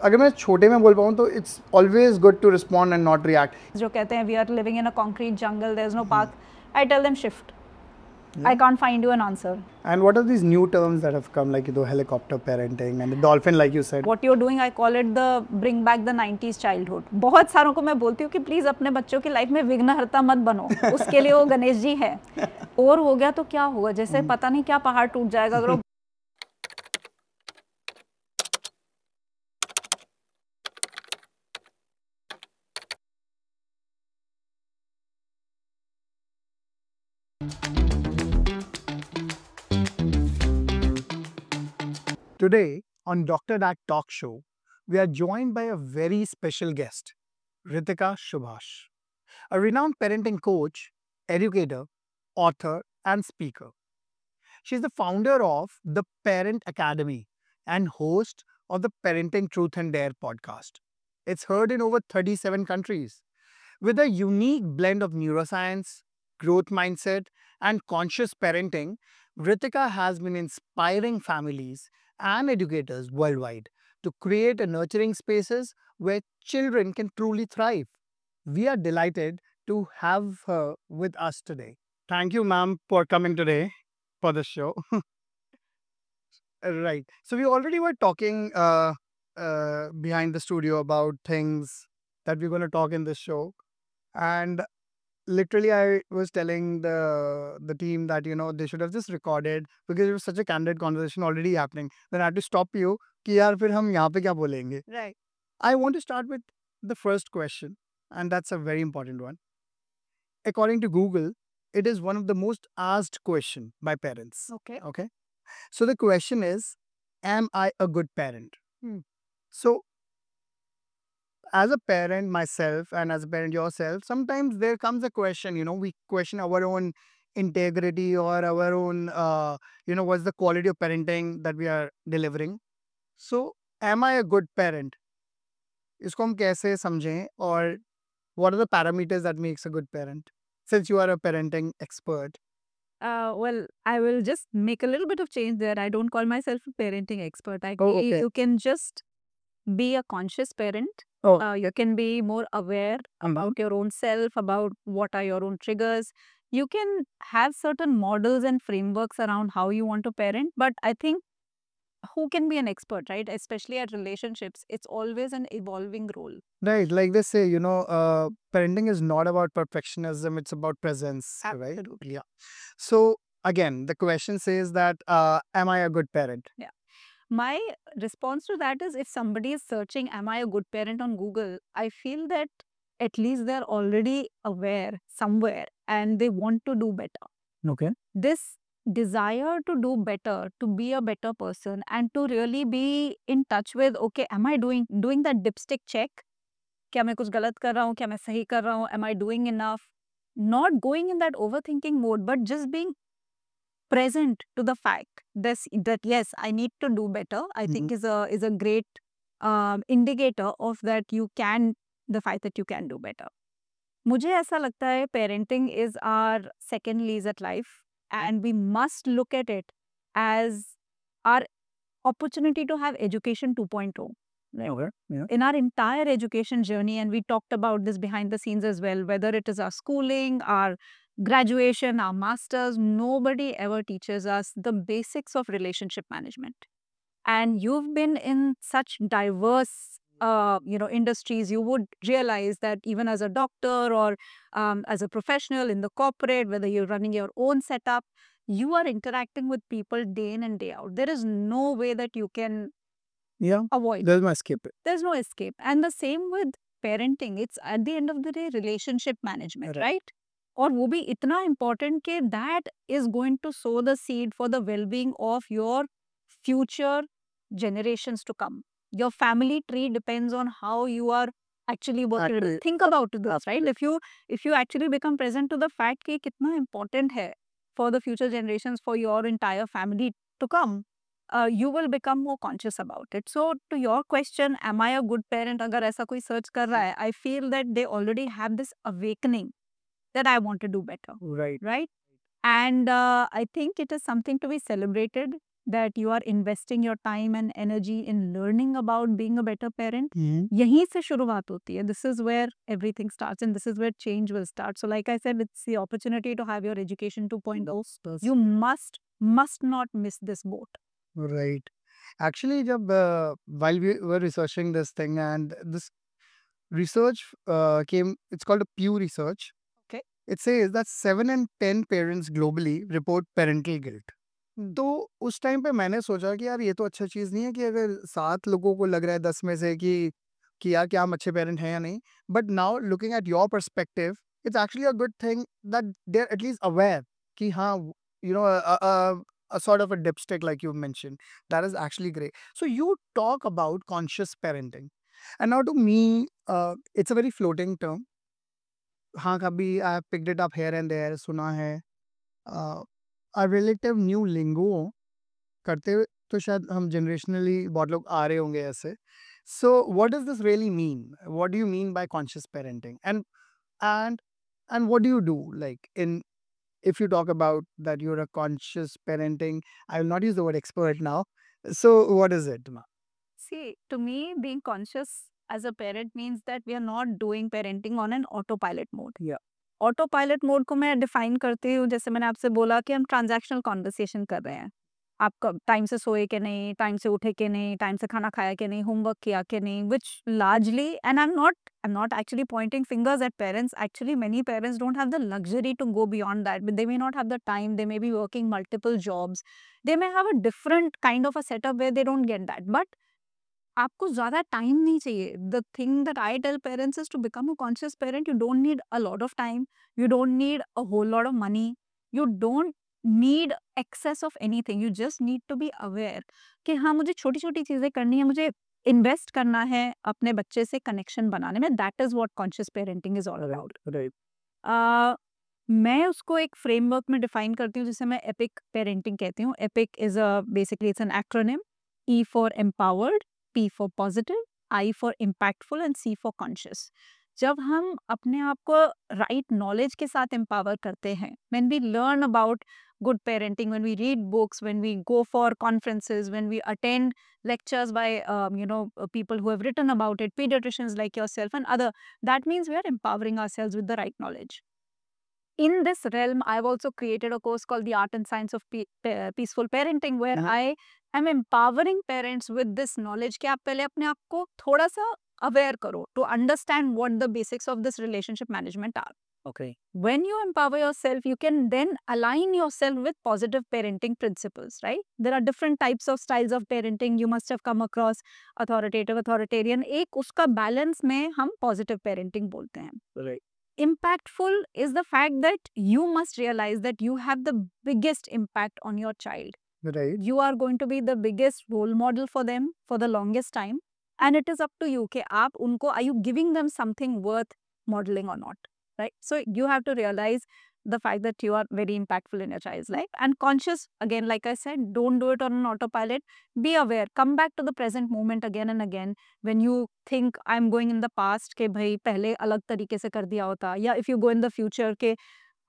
अगर मैं छोटे में बोल पाऊँ तो it's always good to respond and not react. जो कहते हैं we are living in a concrete jungle, there's no path. I tell them shift. I can't find you an answer. And what are these new terms that have come, like the helicopter parenting and the dolphin, like you said? What you're doing, I call it the bring back the 90s childhood. बहुत सारों को मैं बोलती हूँ कि please अपने बच्चों की लाइफ में विघ्नहर्ता मत बनो. उसके लिए वो गणेश जी है. और हो गया तो क्या होगा? जैसे पता नहीं क्या पहाड़ टूट जाएगा अगर वो Today on Dr. Dak Talk Show, we are joined by a very special guest, Ritika Subhash, a renowned parenting coach, educator, author, and speaker. She's the founder of the Parent Academy and host of the Parenting Truth and Dare podcast. It's heard in over 37 countries. With a unique blend of neuroscience, growth mindset, and conscious parenting, Ritika has been inspiring families and educators worldwide to create a nurturing spaces where children can truly thrive. We are delighted to have her with us today. Thank you, ma'am, for coming today for the show. Right. So we already were talking behind the studio about things that we're going to talk in this show, and literally I was telling the team that they should have just recorded because it was such a candid conversation already happening. Then I had to stop you. कि यार फिर हम यहाँ पे क्या बोलेंगे? right. I want to start with the first question, and that's a very important one. According to Google, it is one of the most asked question by parents. Okay. Okay. So the question is, am I a good parent? So as a parent myself and as a parent yourself, sometimes there comes a question, we question our own integrity or our own, what's the quality of parenting that we are delivering. So am I a good parent? इसको हम कैसे समझें और what are the parameters that makes a good parent? Since you are a parenting expert. Well, I will just make a little bit of change there. I don't call myself a parenting expert. Okay. You can just be a conscious parent. Oh. You can be more aware about your own self, about what are your own triggers. You can have certain models and frameworks around how you want to parent, but I think who can be an expert, right? Especially at relationships, it's always an evolving role. Right, like they say, parenting is not about perfectionism, it's about presence, right? Absolutely. Yeah. So again, the question says that, am I a good parent? Yeah. My response to that is if somebody is searching, am I a good parent on Google, I feel that at least they're already aware somewhere and they want to do better. Okay. This desire to do better, to be a better person, and to really be in touch with, okay, am I doing that dipstick check? क्या मैं कुछ गलत कर रहा हूँ? क्या मैं सही कर रहा हूँ? Am I doing enough? Not going in that overthinking mode, but just being present to the fact that yes, I need to do better, I think is a great indicator of that the fact that you can do better. मुझे ऐसा लगता है parenting is our second lease at life and we must look at it as our opportunity to have education 2.0. Okay. Yeah. In our entire education journey, and we talked about this behind the scenes as well, whether it is our schooling, our graduation, our masters, nobody ever teaches us the basics of relationship management. And you've been in such diverse industries, you would realize that even as a doctor or as a professional in the corporate, whether you're running your own setup, you are interacting with people day in and day out. There is no way that you can avoid. There's no escape. There's no escape. And the same with parenting. It's at the end of the day relationship management, right? और वो भी इतना important कि that is going to sow the seed for the well-being of your future generations to come. Your family tree depends on how you are actually working. Think about this, right? If you actually become present to the fact कि कितना important है for the future generations, for your entire family to come, you will become more conscious about it. So to your question, am I a good parent? अगर ऐसा कोई search कर रहा है, I feel that they already have this awakening that I want to do better. Right. Right? And I think it is something to be celebrated. that you are investing your time and energy in learning about being a better parent, yahi se shuruaat hoti hai. This is where everything starts and this is where change will start. So like I said, it's the opportunity to have your education 2.0. You must not miss this boat. Right. Actually, while we were researching this thing, and this research came, it's called a Pew research. Okay. It says that 7 in 10 parents globally report parental guilt. तो उस time पे मैंने सोचा कि यार ये तो अच्छा चीज़ नहीं है कि अगर 7 लोगों को लग रहा है 10 में से कि यार क्या हम अच्छे पेरेंट हैं या नहीं. But now looking at your perspective, it's actually a good thing that they are at least aware कि हाँ, you know, a sort of a dipstick like you mentioned. That is actually great. So you talk about conscious parenting. And now to me, it's a very floating term. हाँ, कभी I have picked it up here and there, सुना है. A relative new lingo करते हुए तो शायद हम generationally बहुत लोग आ रहे होंगे ऐसे. So what does this really mean? What do you mean by conscious parenting? And what do you do? Like if you talk about that you're a conscious parenting, I will not use the word expert now. So what is it, Ma? See, to me, being conscious as a parent means that we are not doing parenting on an autopilot mode. Yeah. Autopilot mode को मैं define करती हूँ, जैसे मैंने आपसे बोला कि हम ट्रांजैक्शनल कॉन्वर्सेशन कर रहे हैं. आप कब टाइम से सोए कि नहीं, टाइम से उठे कि नहीं, टाइम से खाना खाया कि नहीं, होमवर्क किया कि नहीं, which largely, and I'm not actually pointing fingers at parents. Actually, many parents don't have the luxury to go beyond that. But they may not have the time. They may be working multiple jobs. They may have a different kind of a setup where they don't get that. But आपको ज़्यादा time नहीं चाहिए. The thing that I tell parents is to become a conscious parent. You don't need a lot of time, you don't need a whole lot of money, you don't need access of anything. You just need to be aware कि हाँ, मुझे छोटी छोटी चीज़ें करनी है, मुझे invest करना है अपने बच्चे से कनेक्शन बनाने में. That is what conscious parenting is all about. मैं उसको एक फ्रेमवर्क में डिफाइन करती हूँ जिसे मैं एपिक पेरेंटिंग कहती हूँ. Epic is basically it's an acronym. E for empowered, P for positive, I for impactful and C for conscious. जब हम अपने आप को right knowledge के साथ empower करते हैं, when we learn about good parenting, when we read books, when we go for conferences, when we attend lectures by people who have written about it, pediatricians like yourself and other, that means we are empowering ourselves with the right knowledge. In this realm, I've also created a course called The Art and Science of Peaceful Parenting, where I am empowering parents with this knowledge कि आप पहले अपने आप को थोड़ा सा aware करो to understand what the basics of this relationship management are. Okay. When you empower yourself, you can then align yourself with positive parenting principles, right? There are different types of styles of parenting. You must have come across authoritative, authoritarian. एक उसका balance में हम positive parenting बोलते हैं. Right. Impactful is the fact that you must realize that you have the biggest impact on your child. Right. You are going to be the biggest role model for them for the longest time, and it is up to you कि आप उनको, are you giving them something worth modeling or not, right? So you have to realize the fact that you are very impactful in your child's life. And conscious, again, like I said, don't do it on an autopilot. Be aware. Come back to the present moment again and again. When you think I'm going in the past के भाई पहले अलग तरीके से कर दिया होता, या if you go in the future के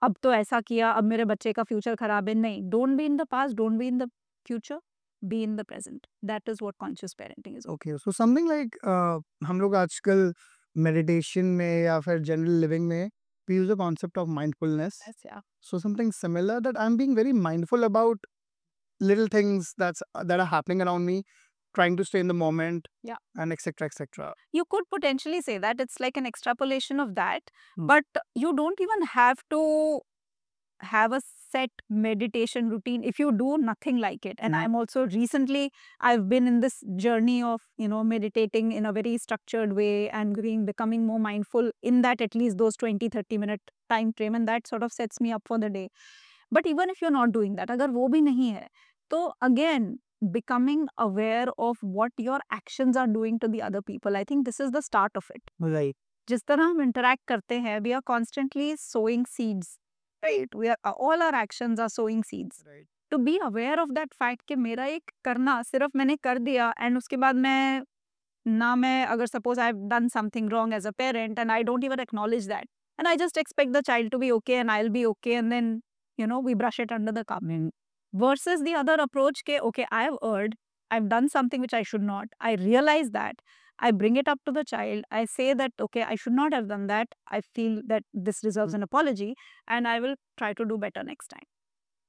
अब तो ऐसा किया, अब मेरे बच्चे का फ्यूचर खराब है. नहीं, don't be in the past, don't be in the future, be in the present. That is what conscious parenting is. Okay, so something like हम लोग आजकल meditation में या फिर general living में we use the concept of mindfulness. Yes, yeah. So something similar, that I'm being very mindful about little things that are happening around me, trying to stay in the moment. Yeah. And etc. etc. You could potentially say that it's like an extrapolation of that, but you don't even have to have a set meditation routine if you do nothing like it. And I'm also recently, I've been in this journey of, meditating in a very structured way and becoming more mindful in that at least those 20-30 minute time frame, and that sort of sets me up for the day. But even if you're not doing that, अगर वो भी नहीं है, तो again, becoming aware of what your actions are doing to the other people, I think this is the start of it. Right. जिस तरह हम interact करते हैं, we are constantly sowing seeds. Right, we are, all our actions are sowing seeds. Right. To be aware of that fact कि मेरा एक करना सिर्फ मैंने कर दिया and उसके बाद मैं अगर suppose I've done something wrong as a parent and I don't even acknowledge that, and I just expect the child to be okay and I'll be okay, and then we brush it under the carpet. versus the other approach ke okay, I have erred, I've done something which I should not, I realize that, I bring it up to the child, I say that okay, I should not have done that, I feel that this deserves an apology, and I will try to do better next time.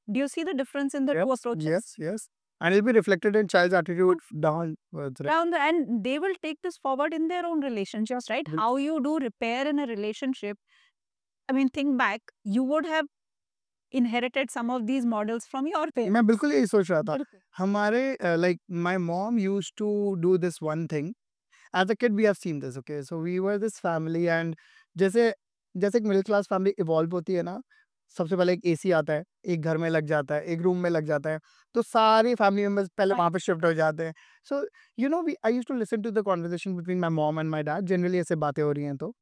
Do you see the difference in the two approaches? Yes, yes. And it'll be reflected in child's attitude downwards, right? Down the, and they will take this forward in their own relationships, right? Bil- How you do repair in a relationship. I mean, think back, you would have inherited some of these models from your parents. मैं बिल्कुल यही सोच रहा था. बिल्कुल. हमारे like my mom used to do this one thing. As a kid we have seen this, okay? So we were this family and जैसे जैसे एक मिडिल क्लास फैमिली इवॉल्व होती है ना, सबसे पहले एक एसी आता है, एक घर में लग जाता है, एक रूम में लग जाता है, तो सारे फैमिली मेंबर्स पहले वहाँ पे शिफ्ट हो जाते हैं. So you know we I used to listen to the conversation between my mom and my dad. Generally ऐसे बातें हो रही हैं तो.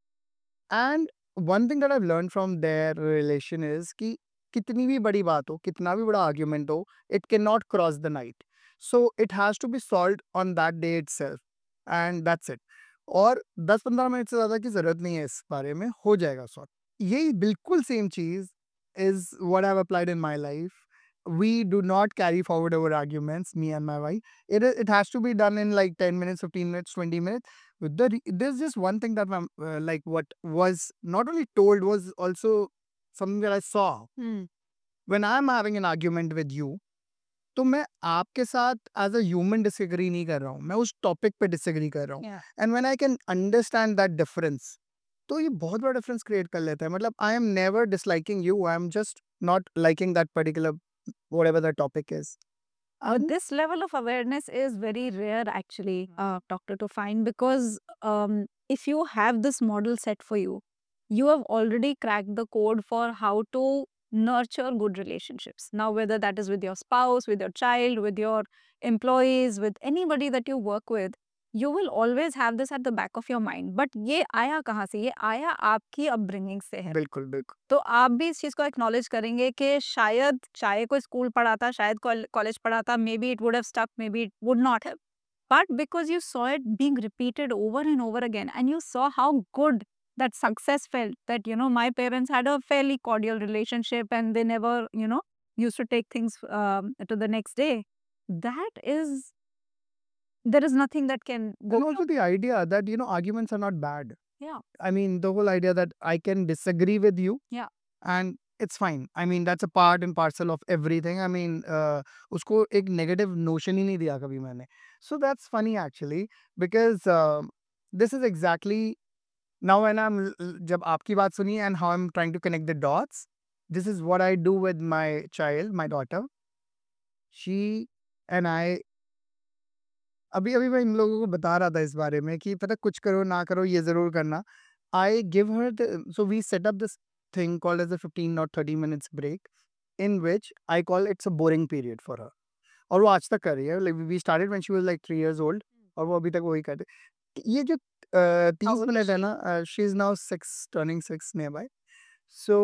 And one thing that I learn from their relation is कि कितनी भी बड़ी बात हो, कितना भी बड़ा आर्ग्यूमेंट हो, it can not cross the night. So it has to be solved on that day itself and that's it. और 10-15 मिनट से ज़्यादा की ज़रूरत नहीं है, इस बारे में हो जाएगा सॉर्ट. यही बिल्कुल same cheese is what I've applied in my life. We do not carry forward our arguments, me and my wife. It has to be done in like 10 minutes, 15 minutes, 20 minutes. There's just one thing that like what was not only told was also something that I saw. When I'm having an argument with you, तो मैं आपके साथ as a human disagree नहीं कर रहा हूँ, मैं उस टॉपिक पे डिसएग्री कर रहा हूँ. And when I can understand that difference, तो ये बहुत बड़ा डिफरेंस क्रिएट कर लेता है. मतलब I am never disliking you, I am just not liking that particular whatever the topic is. This level of awareness is very rare, actually, doctor, to find, because if you have this model set for you, you have already cracked the code for how to nurture good relationships. Now, whether that is with your spouse, with your child, with your employees, with anybody that you work with, you will always have this at the back of your mind. But ये आया कहाँ से? ये आया आपकी upbringing से है. बिल्कुल बिल्कुल. तो आप भी इस चीज को एक्नॉलेज करेंगे कि शायद चाहे कोई स्कूल पढ़ाता, शायद कॉलेज पढ़ाता, maybe it would have stuck, maybe it would not have, but because you saw it being repeated over and over again, and you saw how good that success felt, that my parents had a fairly cordial relationship and they never used to take things to the next day. That is, there is nothing that can go. And also the idea that arguments are not bad. Yeah. I mean, the whole idea that I can disagree with you. Yeah. And it's fine. I mean, that's a part and parcel of everything. I mean, उसको एक negative notion ही नहीं दिया कभी मैंने. So that's funny actually, because this is exactly now when जब आपकी बात सुनी and how I'm trying to connect the dots, this is what I do with my child, my daughter. She and I, अभी अभी मैं इन लोगों को बता रहा था इस बारे में कि पता कुछ करो ना करो ये जरूर करना. I give her so we set up this thing called as a 15 or 30 minutes break, in which I call it's a boring period for her. और वो आज तक कर रही है. Like we started when she was like 3 years old, और वो अभी तक वही करते. ये जो 30 मिनट है ना, she is now 6, turning 6 nearby. So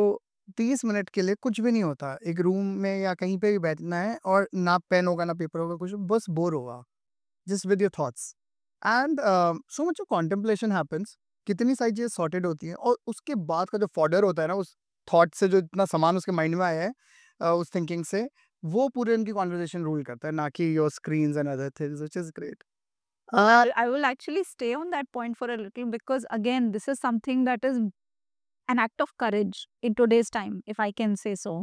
30 minute के लिए कुछ भी नहीं होता. एक रूम में या कहीं पे भी बैठना है और ना पेन होगा ना पेपर होगा, कुछ बस बोर होगा, just with your thoughts. And so much of contemplation happens. कितनी सारी चीज़ें सॉर्टेड होती हैं और उसके बाद का जो फॉर्डर होता है ना, उस थॉट से जो इतना सामान उसके माइंड में आया है, उस थिंकिंग से, वो पूरे उनकी कॉन्वर्सेशन रूल करता है, ना कि your screens and other things, which is great. I will actually stay on that point for a little, because again, this is something that is an act of courage in today's time, if I can say so.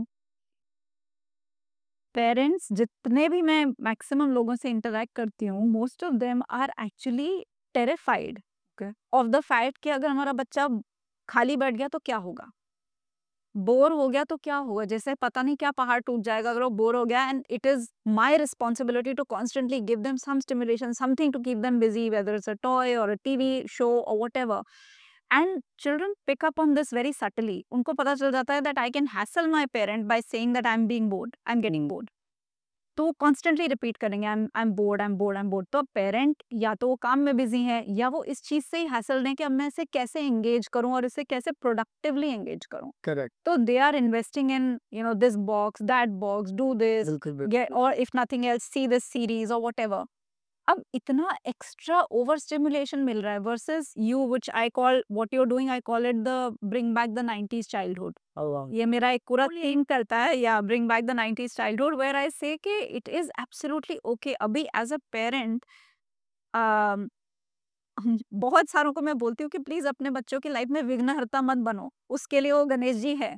पेरेंट्स जितने भी मैं maximum लोगों से interact करती हूँ, most of them are actually terrified of the fact कि अगर हमारा बच्चा खाली बैठ गया तो क्या होगा, बोर हो गया तो क्या होगा, जैसे पता नहीं क्या पहाड़ टूट जाएगा अगर वो बोर हो गया. And it is my responsibility to constantly give them some stimulation, something to keep them busy, whether it's a toy or a TV show or whatever. And children pick up on this very subtly. उनको पता चल जाता है that I can hassle my parent by saying that I am being bored, I am getting bored. तो constantly repeat करेंगे I am bored, I am bored, I am board. तो parent या तो वो काम में बिजी है, या वो इस चीज से ही हासिल दें कि अब मैं इसे कैसे एंगेज करूं और इसे कैसे प्रोडक्टिवली एंगेज करूं. करेक्ट. तो they are investing in this box, that box, do this, बिल्कुल बिल्कुल. get, or if nothing else, see this series or whatever. अब इतना एक्स्ट्रा ओवर स्टिमुलेशन मिल रहा है versus you which I call what you are doing, I call it the bring back the 90s childhood. ये मेरा एक पूरा thing करता है, या bring back the 90s childhood, where I say कि इट इज एब्सोल्युटली ओके। अभी as a parent बहुत सारों को मैं बोलती हूँ कि प्लीज अपने बच्चों की लाइफ में विघ्नहर्ता मत बनो, उसके लिए वो गणेश जी है।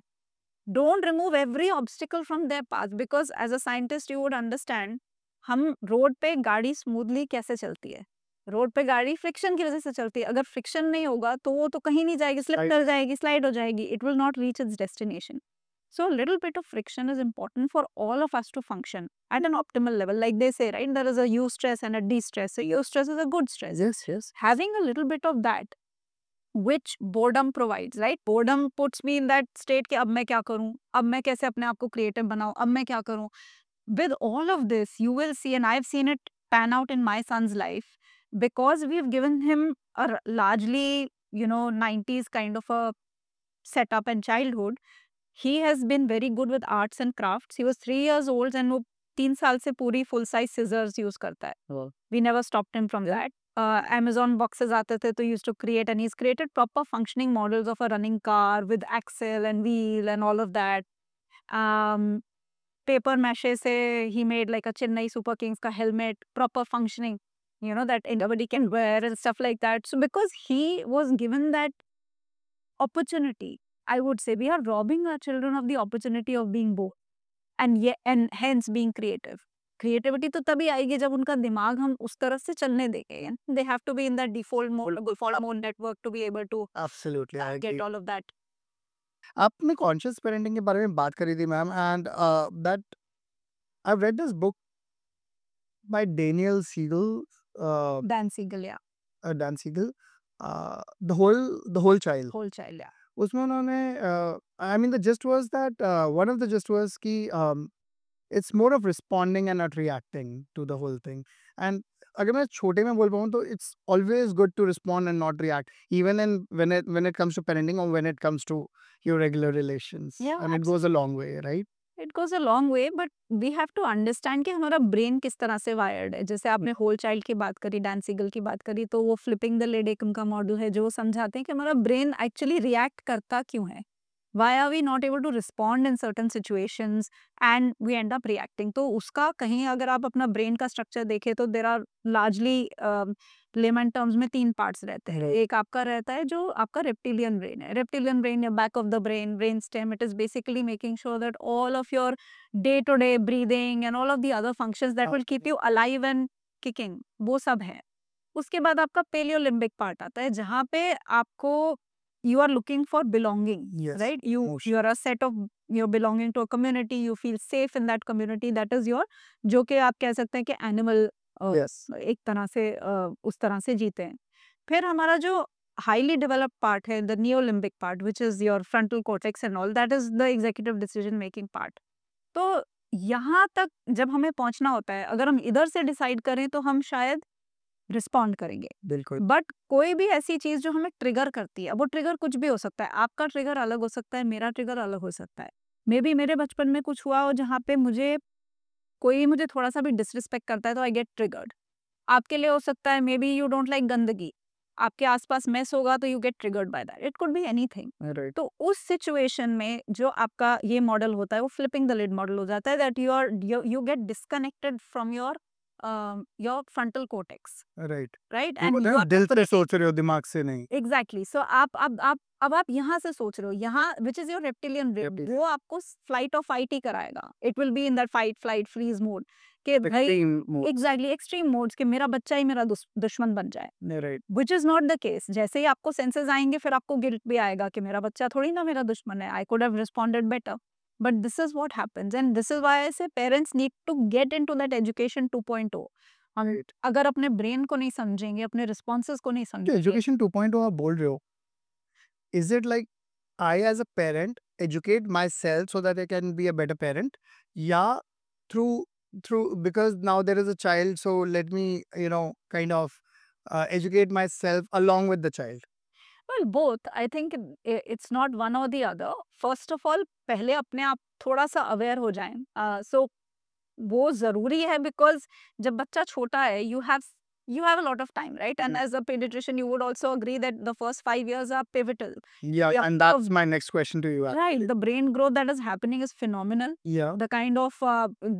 Don't remove every obstacle from their path, because as a scientist you would understand, हम रोड पे गाड़ी स्मूथली कैसे चलती है? रोड पे गाड़ी फ्रिक्शन की वजह से चलती है। अगर फ्रिक्शन नहीं होगा तो वो तो कहीं नहीं जाएगी, स्लिप Right. कर जाएगी, स्लाइड हो जाएगी, it will not reach its destination. So a little bit of friction is important for all of us to function at an optimal level. Like they say, right, there is a U stress and a D stress. So U stress is a good stress. Yes. Having a little bit of that, which boredom provides, right? Boredom puts me in that state कि अब मैं क्या करूं, अब मैं कैसे अपने आप को creative बनाऊं, अब मैं क्या करूं? With all of this, you will see, and I've seen it pan out in my son's life, because we've given him a largely, 90s kind of a setup and childhood. He has been very good with arts and crafts. He was 3 years old and वो 3 साल से पूरी full size scissors use करता है. Wow. We never stopped him from that. Amazon boxes आते थे तो he used to create, and he's created proper functioning models of a running car with axle and wheel and all of that. Paper mache से he made like a Chennai Super Kings का helmet, proper functioning, that anybody can wear and stuff like that. So because he was given that opportunity, I would say we are robbing our children of the opportunity of being bored and hence being creative. Creativity तो तभी आएगी जब उनका दिमाग हम उस तरह से चलने देंगे. They have to be in that default mode network to be able to Absolutely, I agree. get all of that. आपने कॉन्शियस पेरेंटिंग के बारे में बात करी थी ma'am, and that I read this book by Daniel Siegel, Dan Siegel, yeah. Dan Siegel, the whole child. Whole child, yeah. उसमें उन्होंने, I mean the just was that, one of the just was कि it's more of responding and not reacting to the whole thing. And अगर मैं छोटे में बोल पाऊँ तो it's always good to respond and not react, even in when it comes to parenting or when it comes to your regular relations. Yeah, And it goes a long way, right? It goes a long way, but we have to understand कि हमारा brain किस तरह से wired है. जैसे आपने whole child की बात करी, डैन सीगल की बात करी, तो वो फ्लिपिंग द लिड एक उनका मॉडल है जो समझाते हैं कि हमारा ब्रेन एक्चुअली रिएक्ट करता क्यों है. Why are we not able to respond in certain situations and we end up reacting? तो उसका कहीं अगर आप अपना ब्रेन का स्ट्रक्चर देखें तो there are largely layman terms में 3 पार्ट्स रहते हैं. एक आपका रहता है जो आपका रेप्टिलियन ब्रेन है. रेप्टिलियन ब्रेन या back of the brain stem, it is basically making sure that all of your day to day breathing and all of the other functions that will keep you alive and kicking, वो सब है. उसके बाद आपका पेलियोलिम्बिक part आता है जहाँ पे आपको you are looking for belonging. Yes, right? emotion. You are a set of, you're belonging to a community, you feel safe in that community, that is your, जो कि आप कह सकते हैं कि एनिमल Yes. एक तरह से उस तरह से जीते हैं. फिर हमारा जो हाईली डेवलप्ड पार्ट है, the neolimbic part, which is your frontal cortex and all, that is the executive decision making part. तो यहाँ तक जब हमें पहुंचना होता है, अगर हम इधर से डिसाइड करें तो हम शायद रिस्पॉन्ड करेंगे. बिल्कुल. बट कोई भी ऐसी चीज जो हमें ट्रिगर करती है, वो ट्रिगर कुछ भी हो सकता है. आपका ट्रिगर अलग हो सकता है, मेरा ट्रिगर अलग हो सकता है. मे बी मेरे बचपन में कुछ हुआ हो जहाँ पे कोई मुझे थोड़ा सा भी डिसरिस्पेक्ट करता है तो आई गेट ट्रिगर्ड. आपके लिए हो सकता है may be you don't like गंदगी, आपके आसपास मेस होगा तो you get triggered by that. It could be anything. Right. तो उस सिचुएशन में जो आपका ये मॉडल होता है वो फ्लिपिंग द लिड मॉडल हो जाता है, that you get disconnected from your frontal cortex. Right. Right. वो एंड बोलते हैं ना, दिल से सोच रहे हो, दिमाग से नहीं. एग्जैक्टली. सो अब आप यहाँ से सोच रहे हो, यहाँ which is your reptilian brain, Reptilian. वो आपको फ्लाइट और फाइट ही कराएगा. It will be in that fight flight freeze mode के भाई, Extreme mode. Exactly extreme modes के मेरा बच्चा ही मेरा दुश्मन बन जाए, Right. Which is not the case. जैसे ही आपको सेंसेस आएंगे फिर आपको गिल्ट भी आएगा कि मेरा बच्चा थोड़ी ना मेरा दुश्मन है, I could have responded better. But this is what happens and this is why I say parents need to get into that education 2.0. हम Right. अगर अपने ब्रेन को नहीं समझेंगे, अपने रिस्पॉन्सेस को नहीं जो समझेंगे. एजुकेशन 2.0 आप बोल रहे हो, is it like I as a parent educate myself so that I can be a better parent? Yeah, through because now there is a child, so let me kind of educate myself along with the child. Well, both. I think it's not one or the other. First of all, पहले अपने आप थोड़ा सा aware हो जाएं. So वो ज़रूरी है because जब बच्चा छोटा है, you have a lot of time, right? And as a pediatrician, you would also agree that the first 5 years are pivotal. Yeah, Yeah. and that's my next question to you. Right. The brain growth that is happening is phenomenal. Yeah. The kind of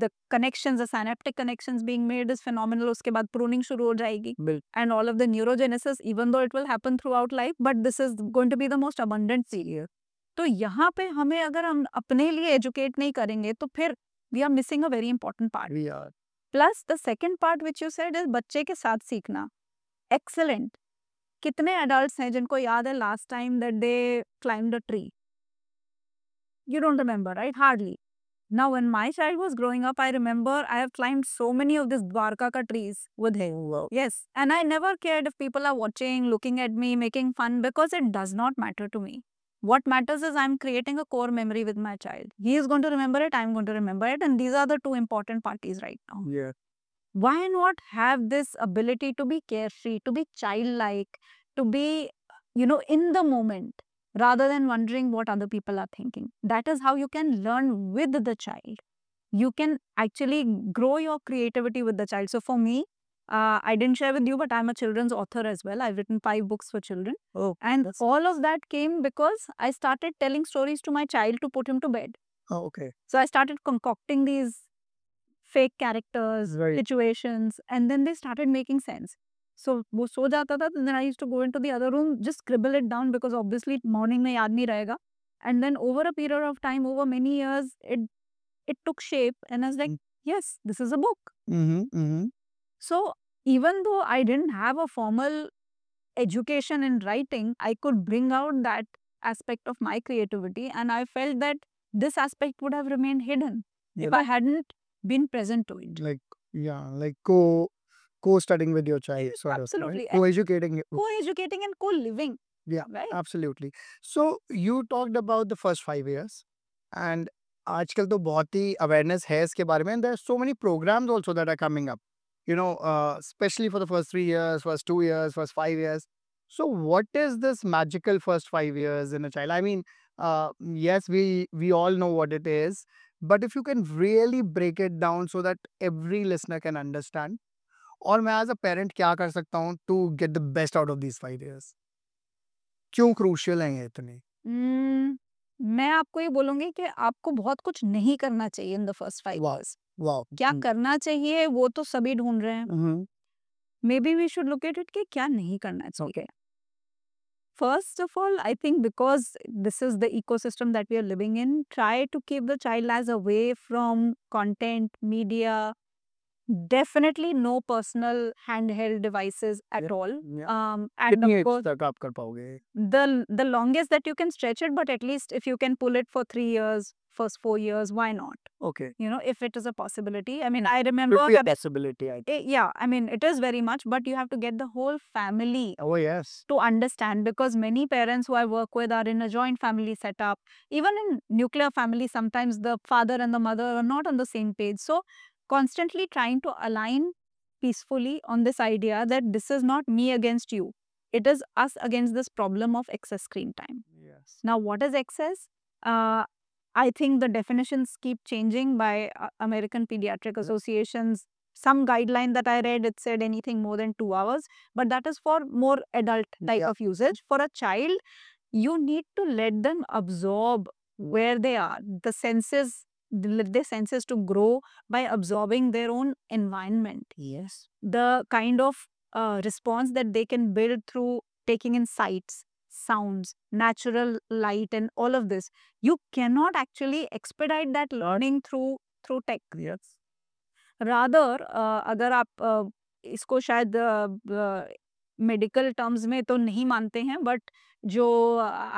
the connections, the synaptic connections being made is phenomenal. उसके बाद pruning शुरू हो जाएगी. And all of the neurogenesis, even though it will happen throughout life, but this is going to be the most abundant period. तो यहाँ पे हमें अगर हम अपने लिए educate नहीं करेंगे तो फिर we are missing a very important part. We are. Plus the second part which you said is बच्चे के साथ सीखना. Excellent. कितने adults हैं जिनको याद है last time that they climbed a tree? You don't remember, right? Hardly. Now, when my child was growing up, I remember I have climbed so many of these Dwarka ka trees with him. Wow. Yes. And I never cared if people are watching, looking at me, making fun, because it does not matter to me. What matters is I'm creating a core memory with my child. He is going to remember it, I'm going to remember it. And these are the two important parties right now. Yeah. Why not have this ability to be carefree, to be childlike, to be, in the moment, rather than wondering what other people are thinking? That is how you can learn with the child. You can actually grow your creativity with the child. So for me, I didn't share with you, but I'm a children's author as well. I've written 5 books for children. Oh, and all of that came because I started telling stories to my child to put him to bed. Oh, okay. So I started concocting these fake characters, Right. situations, and then they started making sense. So वो सो जाता था, then I used to go into the other room, just scribble it down because obviously morning में याद नहीं रहेगा. And then over a period of time, over many years, it took shape, and I was like, yes, this is a book. So even though I didn't have a formal education in writing, I could bring out that aspect of my creativity, and I felt that this aspect would have remained hidden if I hadn't been present to it. Like, yeah, like co-studying with your child, sort Absolutely. of, right? Co-educating. Co-educating and co-living. Yeah, right? absolutely. So you talked about the first 5 years, and आजकल तो बहुत ही awareness है इसके बारे में, and there are so many programs also that are coming up, especially for the first 3 years, first 2 years, first 5 years. So what is this magical first 5 years in a child? I mean, yes, we all know what it is, but if you can really break it down so that every listener can understand, और मैं as a parent क्या कर सकता हूँ to get the best out of these 5 years? क्यों crucial हैं ये इतने? मैं आपको ये बोलूंगी कि आपको बहुत कुछ नहीं करना चाहिए इन the first 5 Wow. years. Wow. क्या करना चाहिए वो तो सभी ढूंढ रहे हैं. Maybe we should look at it कि क्या नहीं करना चाहिए. First of all, I think because this is the ecosystem that we are living in, try to keep the child as away from content, media. Definitely no personal handheld devices at all. Yeah. And कितनी of age course, तक आप कर पाओगे? the longest that you can stretch it, but at least if you can pull it for 3 years, first 4 years, why not? Okay. If it is a possibility. I mean, I remember Could be a possibility, I think. yeah, I mean, it is very much, but you have to get the whole family Oh, yes. to understand, because many parents who I work with are in a joint family setup. Even in nuclear family, sometimes the father and the mother are not on the same page. So constantly trying to align peacefully on this idea that this is not me against you. It is us against this problem of excess screen time. Yes. Now, what is excess? I think the definitions keep changing by American Pediatric Association's some guideline that I read. It said anything more than 2 hours, but that is for more adult type of usage. For a child, you need to let them absorb where they are. The senses, let their senses to grow by absorbing their own environment. Yes. The kind of response that they can build through taking in sights, sounds, natural light, and all of this. You cannot actually expedite that learning through tech. Yes. Rather, अगर आप इसको शायद medical terms में तो नहीं मानते हैं, but जो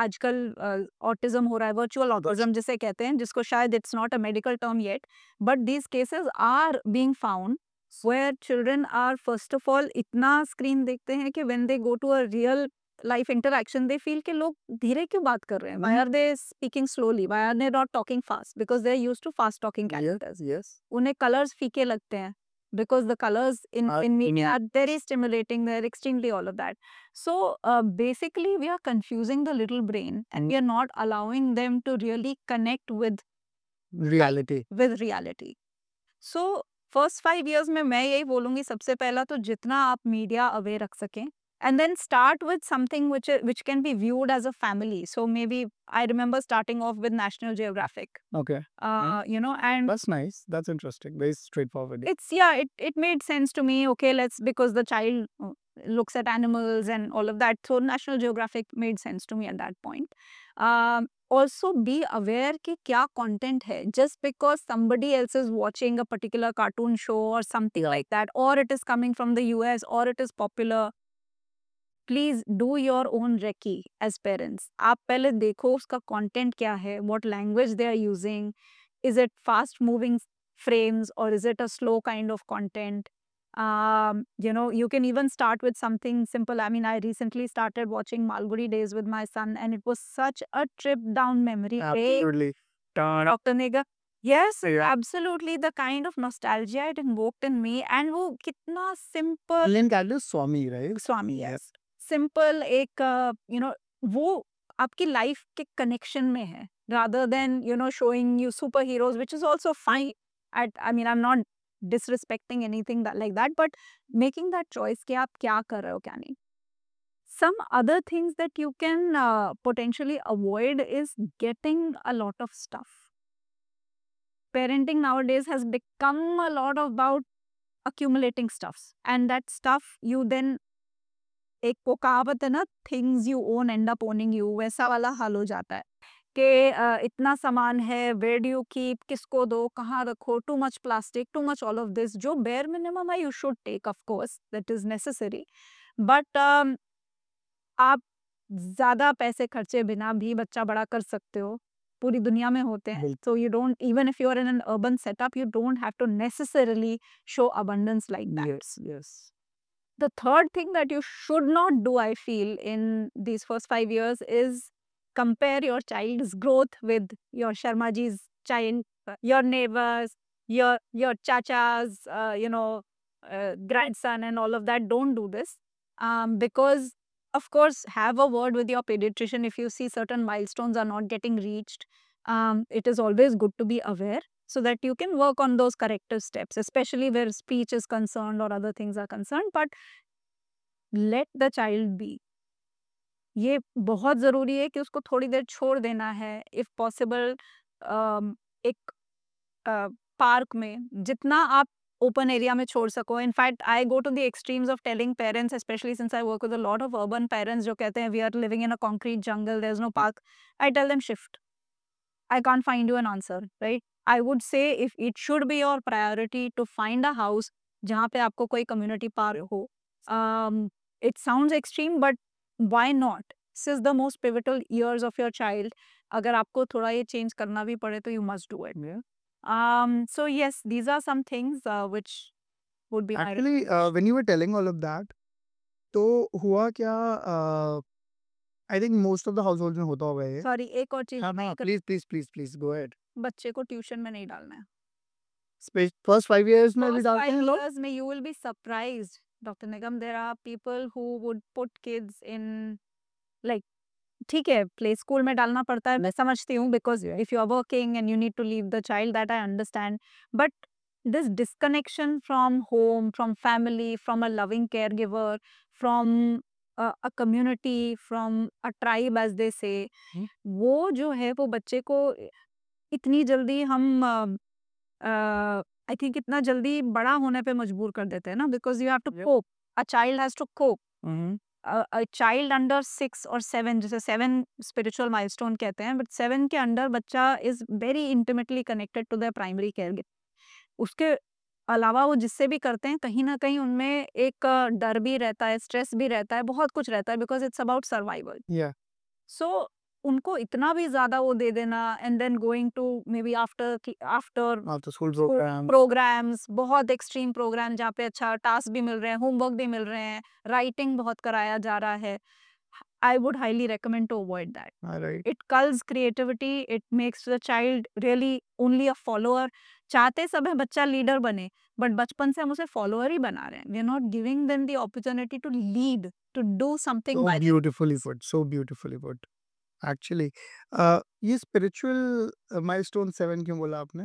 आजकल ऑटिज्म हो रहा है, वर्चुअल ऑटिज्म जिसे कहते हैं, जिसको शायद it's not a medical term yet, but these cases are being found where children are first of all इतना स्क्रीन देखते हैं कि when they go to a real life interaction they feel कि लोग धीरे क्यों बात कर रहे हैं, why are they speaking slowly, why are they not talking fast, because they are used to fast talking characters. Yes. उन्हें colors फीके लगते हैं because the colors in media are very stimulating, they're extremely all of that. So basically we are confusing the little brain and we are not allowing them to really connect with Reality. reality. So first 5 years में मैं यही बोलूँगी, सबसे पहला तो जितना आप media aware रख सकें, and then start with something which can be viewed as a family. So maybe I remember starting of with National Geographic, Okay. you know, and That's nice. That's interesting. Very straightforward. it's, yeah, it made sense to me. Okay, let's, because the child looks at animals and all of that, so National Geographic made sense to me at that point. Also be aware कि क्या content है. Just because somebody else is watching a particular cartoon show or something like that, or it is coming from the US, or it is popular, please do your own recce as parents. आप पहले देखो उसका content क्या है, what language they are using, is it fast moving frames or is it a slow kind of content. You know, you can even start with something simple. I mean, I recently started watching Malgudi Days with my son, and it was such a trip down memory lane. Absolutely. Dr. Nega. Yes, Yeah. absolutely. The kind of nostalgia it invoked in me, and वो कितना simple. Alien character is Swami, right? Swami, yes. Simple एक you know वो आपकी life के connection में है, rather than you know showing you super heroes, which is also fine. At, I mean, I am not disrespecting anything that like that, but making that choice कि आप क्या कर रहे हो क्या नहीं. Some other things that you can potentially avoid is getting a lot of stuff. Parenting nowadays has become a lot about accumulating stuffs, and that stuff you then, एक वो कहावत है ना, things you own and up owning you, वैसा वाला हाल हो जाता है कि इतना सामान है, वेयर डू यू कीप, किसको दो, कहाँ रखो, too much plastic, too much all of this. जो बेयर मिनिमम है you should take, of course that is necessary, but आप ज्यादा पैसे खर्चे बिना भी बच्चा बड़ा कर सकते हो. पूरी दुनिया में होते हैं. बिल्कुल. So you don't, even if you are in an urban setup, you don't have to necessarily show abundance like that. Yes, yes. The third thing that you should not do, I feel, in these first 5 years is compare your child's growth with your Sharma ji's child, your neighbors, your chacha's, grandson and all of that. Don't do this, because of course have a word with your pediatrician if you see certain milestones are not getting reached. It is always good to be aware, so that you can work on those corrective steps, especially where speech is concerned or other things are concerned. But let the child be. ये बहुत ज़रूरी है कि उसको थोड़ी देर छोड़ देना है, इफ पॉसिबल. एक पार्क में जितना आप ओपन एरिया में छोड़ सको. In fact I go to the extremes of telling parents, specially since I work with a lot of urban parents, जो कहते हैं we are living in a concrete jungle, there is no park. I tell them shift. I can't find you an answer, right? I would say if it should be your priority to find a house जहाँ पे आपको कोई community park हो. It sounds extreme, but why not? This is the most pivotal years of your child. अगर आपको थोड़ा ये change करना भी पड़े तो you must do it. Yeah. So yes, these are some things which would be my Actually, when you were telling all of that, तो हुआ क्या? I think most of the households में होता होगा ये. sorry, एक और चीज हाँ, please go ahead. बच्चे को ट्यूशन में नहीं डालना है. First 5 years में भी First डालते 5 हैं लोग. years में you will be surprised, Dr. Nigam. There are people who would put kids in, like, ठीक है, प्ले स्कूल में डालना पड़ता है, मैं समझती हूँ, because if you are working and you need to leave the child, that I understand. But this disconnection from home, from family, from a loving caregiver, from a community, from a tribe, as they say, वो जो है वो बच्चे को इतनी जल्दी हम I think इतना जल्दी बड़ा होने पे मजबूर कर देते हैं ना, because you have to cope. A child has to cope. a child under 6 or 7, जैसे 7 spiritual milestone कहते हैं, but 7 के अंडर बच्चा is very intimately connected to their primary caregiver. उसके अलावा वो जिससे भी करते हैं, कहीं ना कहीं उनमें एक डर भी रहता है, स्ट्रेस भी रहता है, बहुत कुछ रहता है, because it's about survival. Yeah. So उनको इतना भी ज्यादा वो दे देना, and then going to may be after After school program. Programs, बहुत एक्सट्रीम प्रोग्राम जहाँ पे अच्छा टास्क भी मिल रहे हैं, होमवर्क भी मिल रहे हैं, राइटिंग बहुत कराया जा रहा है. I would highly recommend to avoid that. Alright. It kills creativity, it makes the child really only a follower. चाहते सब है बच्चा लीडर बने, बट बचपन से हम उसे फॉलोअर ही बना रहे हैं. We are not giving them the opportunity to lead, to do something. So beautifully put. So beautifully put. Actually, ये spiritual milestone 7 क्यों बोला आपने?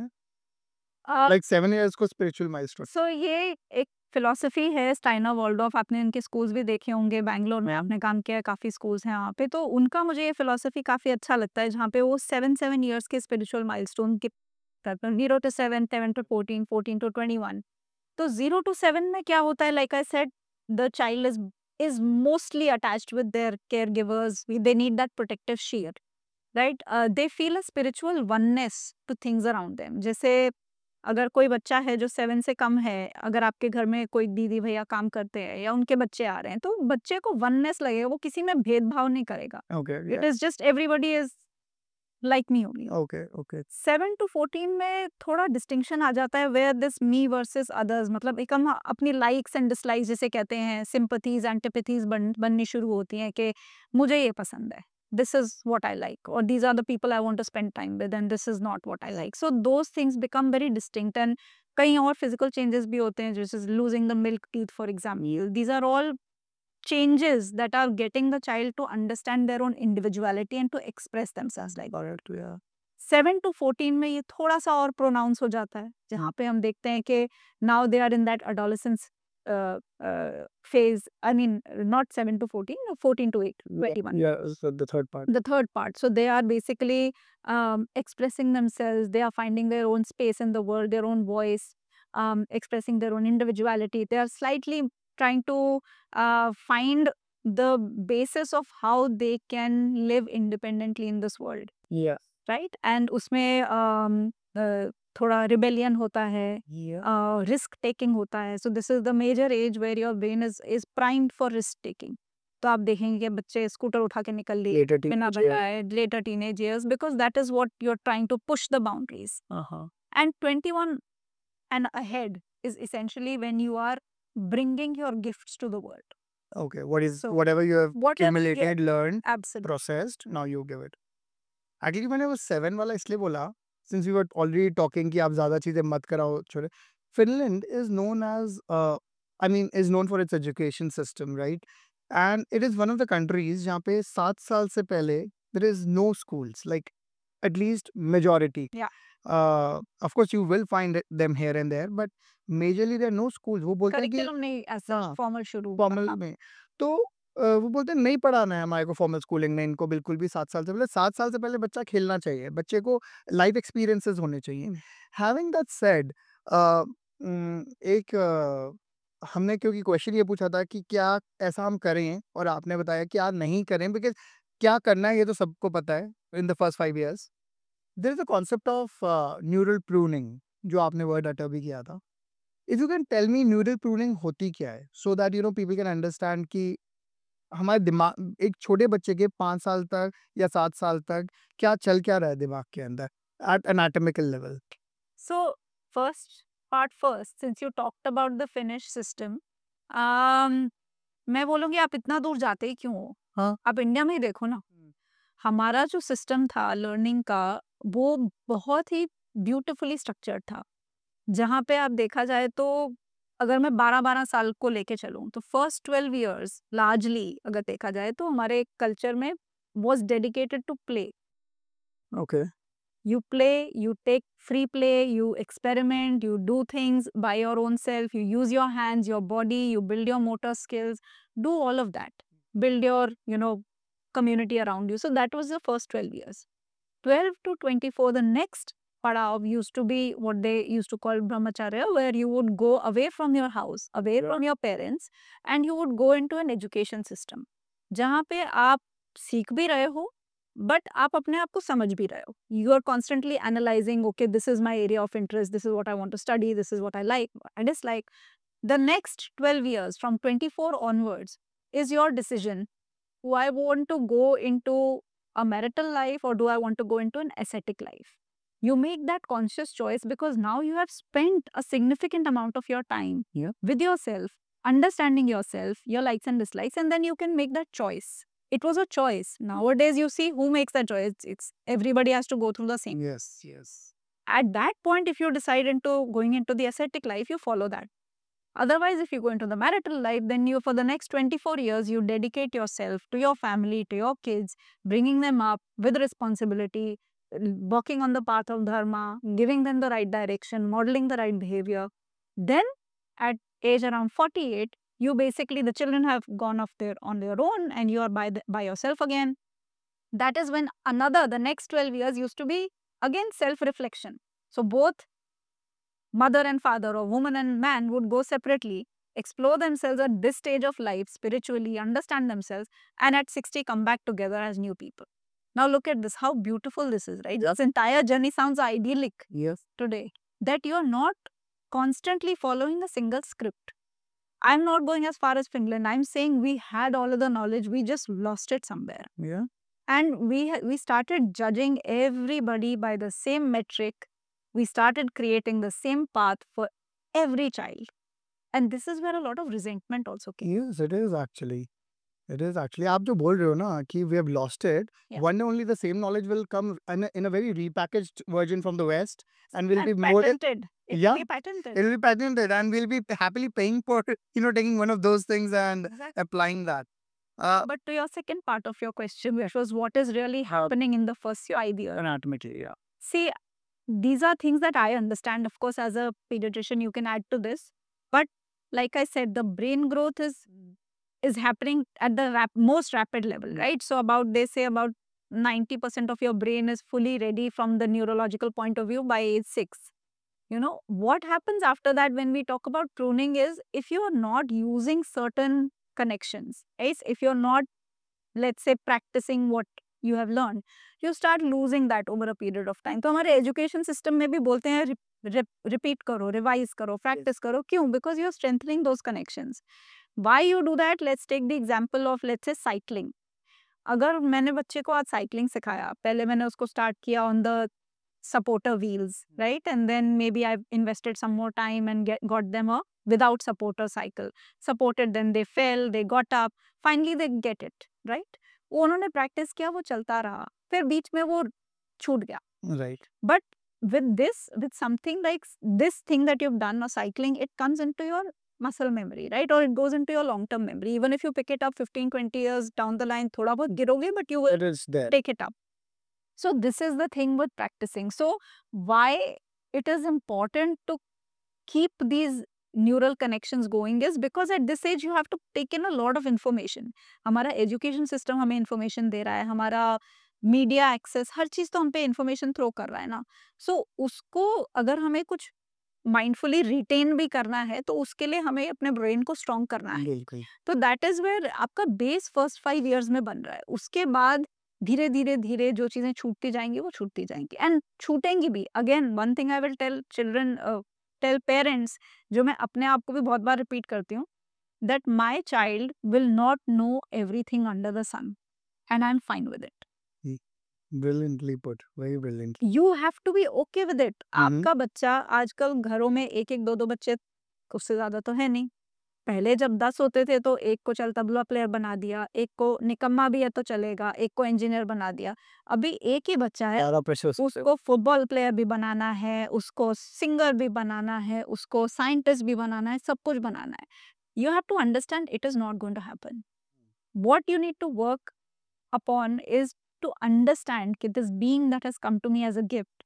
Like 7 years को spiritual milestone. सो ये एक फिलॉसफी है स्टाइनर वॉल्डॉर्फ, आपने इनके स्कूल्स भी देखे होंगे, बैंगलोर में आपने काम किया है, काफ़ी स्कूल्स हैं वहाँ पे, तो उनका मुझे ये फिलॉसफी काफ़ी अच्छा लगता है, जहाँ पे वो 7 ईयर्स के स्पिरिचुअल माइलस्टोन के 0 to 7, 7 to 14, 14 to 21. तो 0 to 7 में क्या होता है, like I said, the child is mostly attached with their care givers, they need that protective shield, right? They feel a spiritual oneness two things around them. जैसे अगर कोई बच्चा है जो 7 से कम है, अगर आपके घर में कोई दीदी भैया काम करते हैं या उनके बच्चे आ रहे हैं, तो बच्चे को वननेस लगेगा, वो किसी में भेदभाव नहीं करेगा। Okay, it yeah. Is just everybody is like me only. Okay, okay. 7 to 14 में थोड़ा डिस्टिंक्शन आ जाता है, where this me versus others, मतलब एक हम अपनी लाइक्स एंड डिसलाइक्स जिसे कहते हैं, सिंपथीज एंटिपैथीज बननी शुरू होती हैं कि मुझे ये पसंद है, this is what I like, और these are the people I want to spend time with, and this is not what I like. So those things become very distinct, and कई और फिजिकल चेंजेस भी होते हैं, जैसे losing the milk teeth for example. These are all changes that are getting the child to understand their own individuality and to express themselves like that. Correct, yeah. 7 to 14 में ये थोड़ा सा और pronounce हो जाता है, जहाँ पे हम देखते हैं कि now they are in that adolescence phase. I mean, not 7 to 14, 14 to 8, 21. Yeah, so the third part. The third part. So they are basically expressing themselves. They are finding their own space in the world, their own voice, expressing their own individuality. They are slightly trying to find the basis of how they can live independently in this world, Yeah. right? And उसमें थोड़ा rebellion होता है, Yeah. risk taking होता है. So this is the major age where your brain is primed for risk taking. तो आप देखेंगे कि बच्चे स्कूटर उठा के निकल लिए Later बिना teenage years. बताए, later teenage years, because that is what you're trying to push the boundaries. Uh-huh. And 21 and ahead is essentially when you are bringing your gifts to the world. Okay, So, whatever you have whatever you- accumulated, learned, Absolutely. processed, now you give it. Actually मैंने वो 7 वाला इसलिए बोला, since we were already talking कि आप ज़्यादा चीज़ें मत कराओ छोटे. Finland is known as, is known for its education system, right? And it is one of the countries जहाँ पे 7 साल से पहले there is no schools, like at least majority. Yeah. Of course you will find them here and there, but majorly there are no schools. वो बोलते हैं कि Curriculum नहीं ऐसा हाँ, formal शुरू फॉर्मल करना। में तो वो बोलते हैं नहीं पढ़ाना है हमारे को फॉर्मल स्कूलिंग में इनको बिल्कुल भी 7 साल से पहले 7 साल से पहले बच्चा खेलना चाहिए, बच्चे को लाइफ एक्सपीरियंसेस होने चाहिए. हैविंग दैट सेड, एक हमने क्योंकि क्वेश्चन ये पूछा था कि क्या ऐसा हम करें और आपने बताया क्या नहीं करें, बिकॉज क्या करना है ये तो सबको पता है in the first 5 years. There is a concept of neural pruning जो आपने वर्ड अटर भी किया था. If you can tell me neural pruning होती क्या है, so that people can understand कि हमारे दिमाग एक छोटे बच्चे के 5 साल तक या 7 साल तक क्या चल क्या रहा है दिमाग के अंदर at anatomical level. So first, since you talked about the Finnish system, मैं बोलूँगी आप इतना दूर जाते ही क्यों हो? हाँ. आप इंडिया में ही देखो ना, हमारा जो सिस्टम था लर्निंग का, वो बहुत ही ब्यूटीफुली स्ट्रक्चर्ड था, जहाँ पे आप देखा जाए तो अगर मैं 12-12 साल को लेके चलूँ तो फर्स्ट 12 years लार्जली अगर देखा जाए तो हमारे कल्चर में was dedicated to play. Okay. You play, you take free play, you experiment, you do things by your own self, you use your hands, your body, you build your motor skills, do all of that. Build your, community around you. So that was the first 12 years. 12 to 24, the next padav used to be what they used to call brahmacharya, where you would go away from your house, away Yeah. from your parents, and you would go into an education system. जहाँ पे आप सीख भी रहे हो, but आप अपने आप को समझ भी रहे हो. You are constantly analysing, okay this is my area of interest, this is what I want to study, this is what I like, I dislike. The next 12 years from 24 onwards is your decision. Do I want to go into a marital life or do I want to go into an ascetic life? You make that conscious choice because now you have spent a significant amount of your time Yeah. with yourself, understanding yourself, your likes and dislikes, and then you can make that choice. It was a choice. Nowadays, you see who makes that choice. It's everybody has to go through the same. Yes, yes. At that point, if you decide into going into the ascetic life, you follow that. Otherwise, if you go into the marital life, then you, for the next 24 years, you dedicate yourself to your family, to your kids, bringing them up with responsibility, walking on the path of dharma, giving them the right direction, modeling the right behavior. Then at age around 48, you basically, the children have gone off on their own and you are by yourself again. That is when the next 12 years used to be again self-reflection. So both mother and father or woman and man would go separately, explore themselves at this stage of life spiritually, understand themselves, and at 60 come back together as new people. Now look at this, how beautiful this is, right? This entire journey sounds idyllic today, that you're not constantly following a single script. I'm not going as far as Finland. I'm saying we had all of the knowledge, we just lost it somewhere. Yeah. And we started judging everybody by the same metric. We started creating the same path for every child. And this is where a lot of resentment also came. Yes, it is actually. It is actually. आप जो बोल रहे हो ना कि we have lost it. Yeah. One day only the same knowledge will come in a very repackaged version from the West, and will be And more. patented. It Yeah. will be patented. It will be patented, and we'll be happily paying for taking one of those things and Exactly. applying that. But to your second part of your question, which was what is really happening in the first 5 years. Anatomically, yeah. See, these are things that I understand. Of course, as a pediatrician, you can add to this. But like I said, the brain growth is happening at the most rapid level, right? So they say about 90% of your brain is fully ready from the neurological point of view by age 6. What happens after that when we talk about pruning is, if you are not using certain connections, right? If you're not, let's say, practicing what you have learned, you start losing that over a period of time. तो हमारे education system में भी बोलते हैं repeat करो, revise करो, practice करो. क्यों? Because you're strengthening those connections. Why you do that? Let's take the example of, let's say, cycling. अगर मैंने बच्चे को आज cycling सिखाया, पहले मैंने उसको start किया on the supporter wheels, right? And then maybe I've invested some more time and got them a without supporter cycle. Supported them, they fell, they got up, finally they get it, right? वो उन्होंने practice किया, वो चलता रहा, फिर बीच में वो छूट गया. Right. But with something like this thing that you've done or cycling, it comes into your muscle memory, right? Or it goes into your long-term memory. Even if you pick it up 15-20 years down the line, थोड़ा बहुत गिरोगे, but you will It is there. take it up. So this is the thing with practicing. So why it is important to keep these neural connections going is because at this age you have to take in a lot of information. हमारा education system हमें information दे रहा है, हमारा media access, हर चीज़ तो हम पे information throw कर रहा है ना. So उसको अगर हमें कुछ mindfully retain भी करना है, तो उसके लिए हमें अपने brain को strong करना है. बिल्कुल. तो that is where आपका base first 5 years में बन रहा है. उसके बाद धीरे धीरे धीरे जो चीजें छूटती जाएंगी वो छूटती जाएंगी एंड छूटेंगी भी. Again one thing I will tell parents, जो मैं अपने आप को भी बहुत बार रिपीट करती हूँ, that my child will not know everything under the sun and I am fine with it. Brilliantly put. Very brilliantly. You have to be okay with it. आपका बच्चा आजकल घरों में एक एक दो बच्चे, उससे ज्यादा तो है नहीं. पहले जब 10 होते थे तो एक को चल तबला प्लेयर बना दिया, एक को निकम्मा भी है तो चलेगा, एक को इंजीनियर बना दिया. अभी एक ही बच्चा है, उसको फुटबॉल प्लेयर भी बनाना है, उसको सिंगर भी बनाना है, उसको साइंटिस्ट भी बनाना है, सब कुछ बनाना है. You have to understand it is not going to happen. What you need to work upon is to understand कि this being that has come to me as a gift,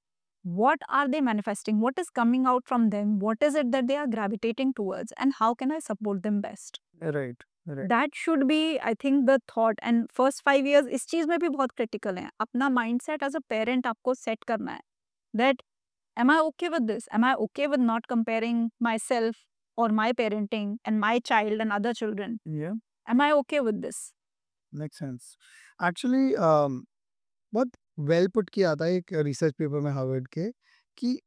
what are they manifesting, what is coming out from them, what is it that they are gravitating towards, and how can I support them best. Right. That should be, I think, the thought. And first 5 years इस चीज में भी बहुत critical है. अपना mindset as a parent आपको set करना है, that am I okay with this, am I okay with not comparing myself or my parenting and my child and other children. Yeah. Am I okay with this? Makes sense. Actually, बहुत well put किया था एक research paper में Harvard के, कि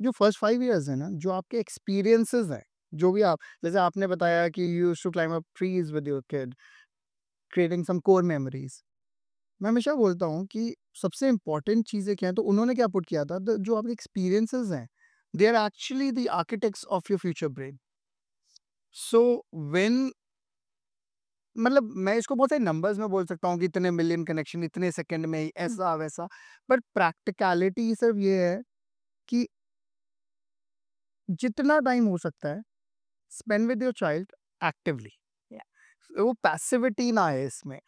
जो first 5 years है ना, जो आपके एक्सपीरियंसेस हैं, जो भी आप, जैसे आपने बताया कि you used to climb up trees with your kid, creating some core memories. मैं हमेशा बोलता हूँ कि सबसे इम्पोर्टेंट चीज़ें क्या हैं, तो उन्होंने क्या पुट किया था, जो आपके एक्सपीरियंसेस हैं, they are actually the architects of your future brain. So when, मतलब मैं इसको बहुत सारे नंबर्स में बोल सकता हूँ कि इतने मिलियन कनेक्शन इतने सेकंड में ही, ऐसा वैसा, बट प्रैक्टिकलिटी सिर्फ ये है कि जितना टाइम हो सकता है spend with your child actively. वो पैसिविटी ना है इसमें.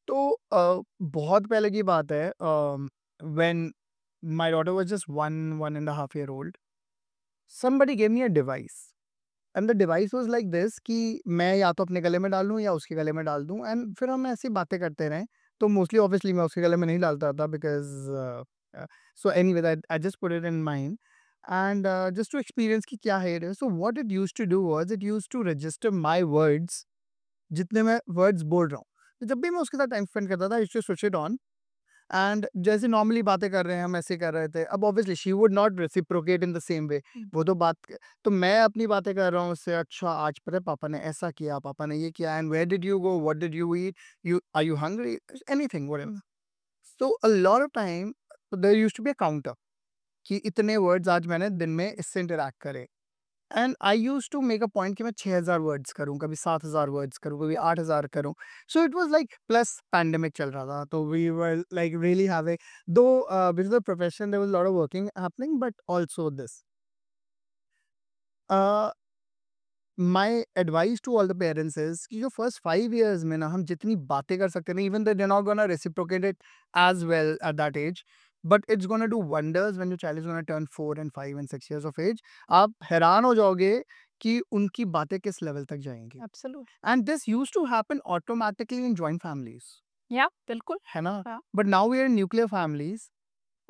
तो बहुत पहले की बात है, when my daughter was just 1.5 year old. Somebody gave me a device. And the device was like this कि मैं या तो अपने गले में डाल लूँ या उसके गले में डाल दूँ, एंड फिर हम ऐसी बातें करते रहें. तो मोस्टली ऑब्वियसली मैं उसके गले में नहीं डालता था because so anyway I just put it in mind and just to experience कि क्या है ये. So what it used to do was it used to register my words, जितने मैं वर्ड्स बोल रहा हूँ. तो जब भी मैं उसके साथ टाइम स्पेंड करता था, I used to switch it on, and जैसे नॉर्मली बातें कर रहे हैं हम ऐसे कर रहे थे. अब obviously she would not reciprocate in the same way. वो तो तो मैं अपनी बातें कर रहा हूँ उससे, अच्छा आज पता है पापा ने ऐसा किया, पापा ने ये किया, and where did you go, what did you eat, you are you hungry, anything whatever. So a lot of time there used to be a counter कि इतने वर्ड्स आज मैंने दिन में इससे इंटरैक्ट करे. And I use to make a point कि मैं 6,000 वर्ड्स करूँ, कभी 7,000 वर्ड्स करूँ, कभी 8,000 करूँ. So it was like, plus pandemic चल रहा था, तो we were like really having, though because of profession there was lot of working happening, but also this. My advice to all the parents is कि जो first 5 years में ना हम जितनी बातें कर सकते हैं, even they not gonna reciprocate it as well at that age, but it's gonna do wonders when your child is gonna turn 4 and 5 and 6 years of age. आप हैरान हो जाओगे कि उनकी बातें किस लेवल तक जाएंगी. Absolutely and this used to happen automatically in joint families, या बिल्कुल है ना. हाँ but now we are in nuclear families,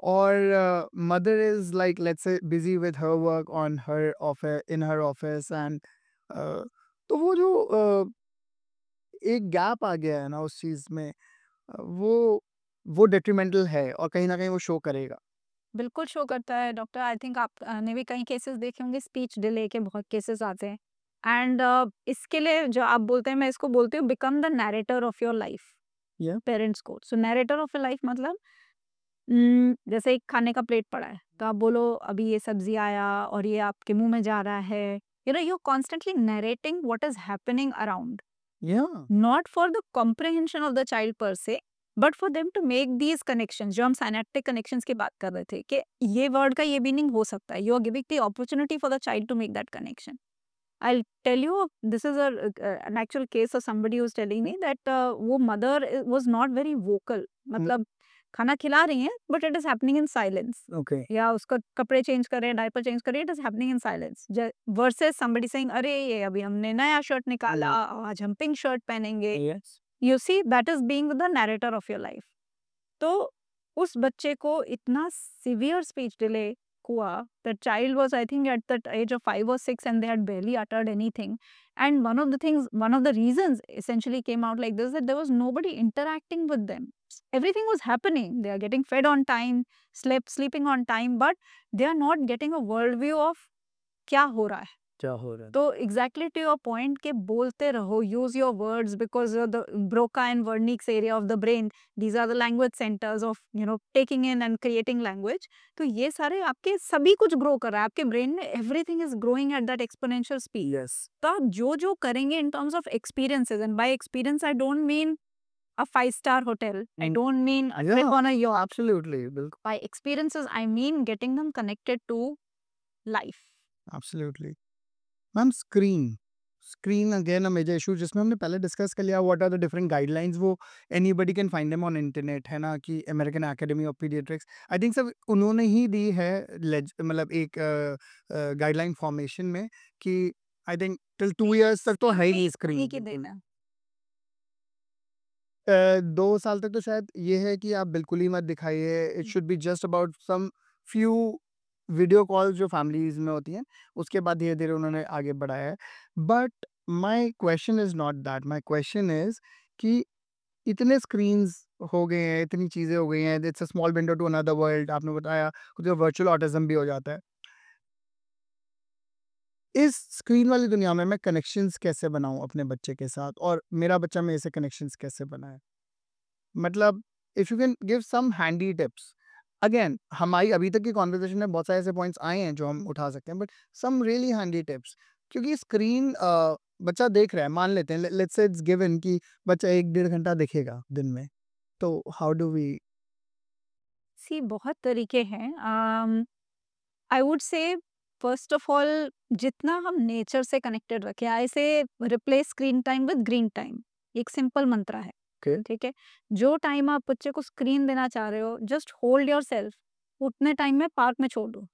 और mother is like, let's say, busy with her work on her office, in her office, and uh, तो वो जो एक गैप आ गया है ना उस चीज में, वो डेट्रीमेंटल है और कहीं ना कहीं वो शो करेगा. बिल्कुल शो करता है डॉक्टर. आई थिंक आपने भी कई केसेस देखे होंगे, स्पीच डिले के बहुत केसेस आते हैं. एंड इसके लिए जो आप बोलते हैं, मैं इसको बोलती हूँ become the narrator of your life. Yeah. Parents को, सो नैरेटर ऑफ योर लाइफ मतलब जैसे एक खाने का प्लेट पड़ा है तो आप बोलो अभी ये सब्जी आया और ये आपके मुंह में जा रहा है. You know you constantly narrating what is happening around, Yeah. Not for the comprehension of the child per se, but for them to make these connections. जो हम साइनेप्टिक कनेक्शंस की बात कर रहे थे कि ये वर्ड का ये मीनिंग हो सकता है, you are giving the opportunity for the child to make that connection. I'll tell you, this is an actual case of somebody who's telling me that वो mother was not very vocal. मतलब खाना खिला रही हैं but it is happening in silence. Okay. या उसका कपड़े change कर रहे हैं, डायपर चेंज कर रहे हैं, it is happening in silence. Versus somebody saying, अरे ये अभी हमने नया शर्ट निकाला, आज हम पिंक शर्ट पहनेंगे. Yes. You see, that is being the narrator of your life. तो उस बच्चे को इतना सिवियर स्पीच डिले हुआ. The child was, I think, at the age of 5 or 6, and they had barely uttered anything. And one of the reasons essentially came out like this, that there was nobody interacting with them. Everything was happening. They are getting fed on time, sleeping on time, but they are not getting a worldview of क्या हो रहा है. क्या हो रहा है? तो exactly to your point के बोलते रहो, use your words, because the Broca and Wernicke's area of the brain, these are the language centres of taking in and creating language. तो ये सारे आपके सभी कुछ ग्रो कर रहा है आपके ब्रेन में. Everything is growing at that exponential speed. Yes. तो आप जो करेंगे in terms of experiences, and bye experience I don't mean a 5-star hotel, I don't mean a trip Yeah. on a yacht. Absolutely. बिल्कुल. By experiences I mean getting them connected to life. Absolutely. Ma'am, screen again a major issue, जिसमें हमने पहले discuss कर लिया what are the different guidelines. वो anybody can find them on internet, है ना, कि American Academy of Pediatrics, I think सब उन्होंने ही दी है, मतलब एक गाइडलाइन फॉर्मेशन में कि आई थिंक टिल 2 years तक तो है ही ठीक ही स्क्रीन. देना. 2 साल तक तो शायद ये है कि आप बिल्कुल ही मत दिखाइए. It should be just about some few video calls जो फैमिलीज में होती हैं. उसके बाद धीरे धीरे उन्होंने आगे बढ़ाया है. But my question is not that. My question is कि इतने स्क्रीन्स हो गए हैं, इतनी चीज़ें हो गई हैं, it's a small window to another world. आपने बताया कुछ वर्चुअल ऑटिज्म भी हो जाता है. इस स्क्रीन वाली दुनिया में मैं कनेक्शंस कैसे बनाऊं अपने बच्चे के साथ, और मेरा बच्चा मेरे से कनेक्शंस कैसे बनाए? मतलब if you can give some handy tips. Again, हमारी अभी तक की कॉन्वर्सेशन में बहुत सारे ऐसे पॉइंट्स आए हैं जो हम उठा सकते हैं, but some really handy tips. क्योंकि स्क्रीन बच्चा देख रहा है, मान लेते हैं, लेट्स से इट्स गिवन कि बच्चा 1-1.5 घंटा देखेगा दिन में, तो हाउ डू वी? सी बहुत तरीके हैं. I would say first of all, जितना हम नेचर से कनेक्टेड रखें, आई से replace screen time with green time. एक सिंपल मंत्रा है. Okay. ठीक है, जो टाइम आप बच्चे को स्क्रीन देना चाह रहे हो, जस्ट होल्ड योर सेल्फ, उतने टाइम में पार्क में छोड़ दो।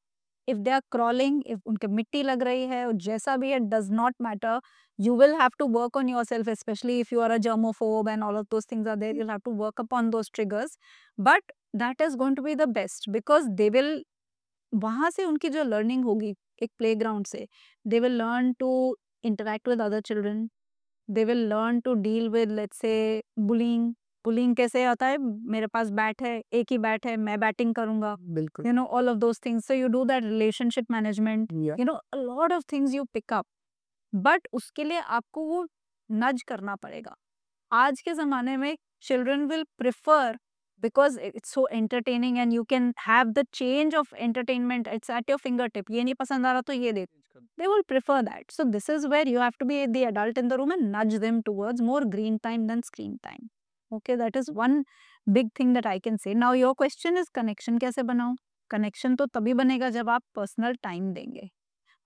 If they are crawling, if उनके मिट्टी लग रही है, और जैसा भी है, does not matter, you will have to work on yourself, especially if you are a germaphobe and all of those things are there. You'll have to work upon those triggers, but that is going to be the best because they will, वहां से उनकी जो learning होगी एक playground से, they will learn to interact with other children, they will learn to deal with, let's say, bullying. Bullying कैसे आता है, मेरे पास बैट है, एक ही बैट है, मैं बैटिंग करूंगा, बिल्कुल। you know, all of those things. So you do that relationship management, Yeah. you know, a lot of things you pick up, but उसके लिए आपको वो नज करना पड़ेगा। आज के ज़माने में children will prefer, because it's so entertaining and you can have the change of entertainment, it's at your finger tip. ये नहीं पसंद आ रहा तो ये देख, they will prefer that. So this is where you have to be the adult in the room and nudge them towards more green time than screen time. Okay, that is one big thing that I can say. Now your question is connection कैसे बनाऊं? Connection तो तभी बनेगा जब आप personal time देंगे।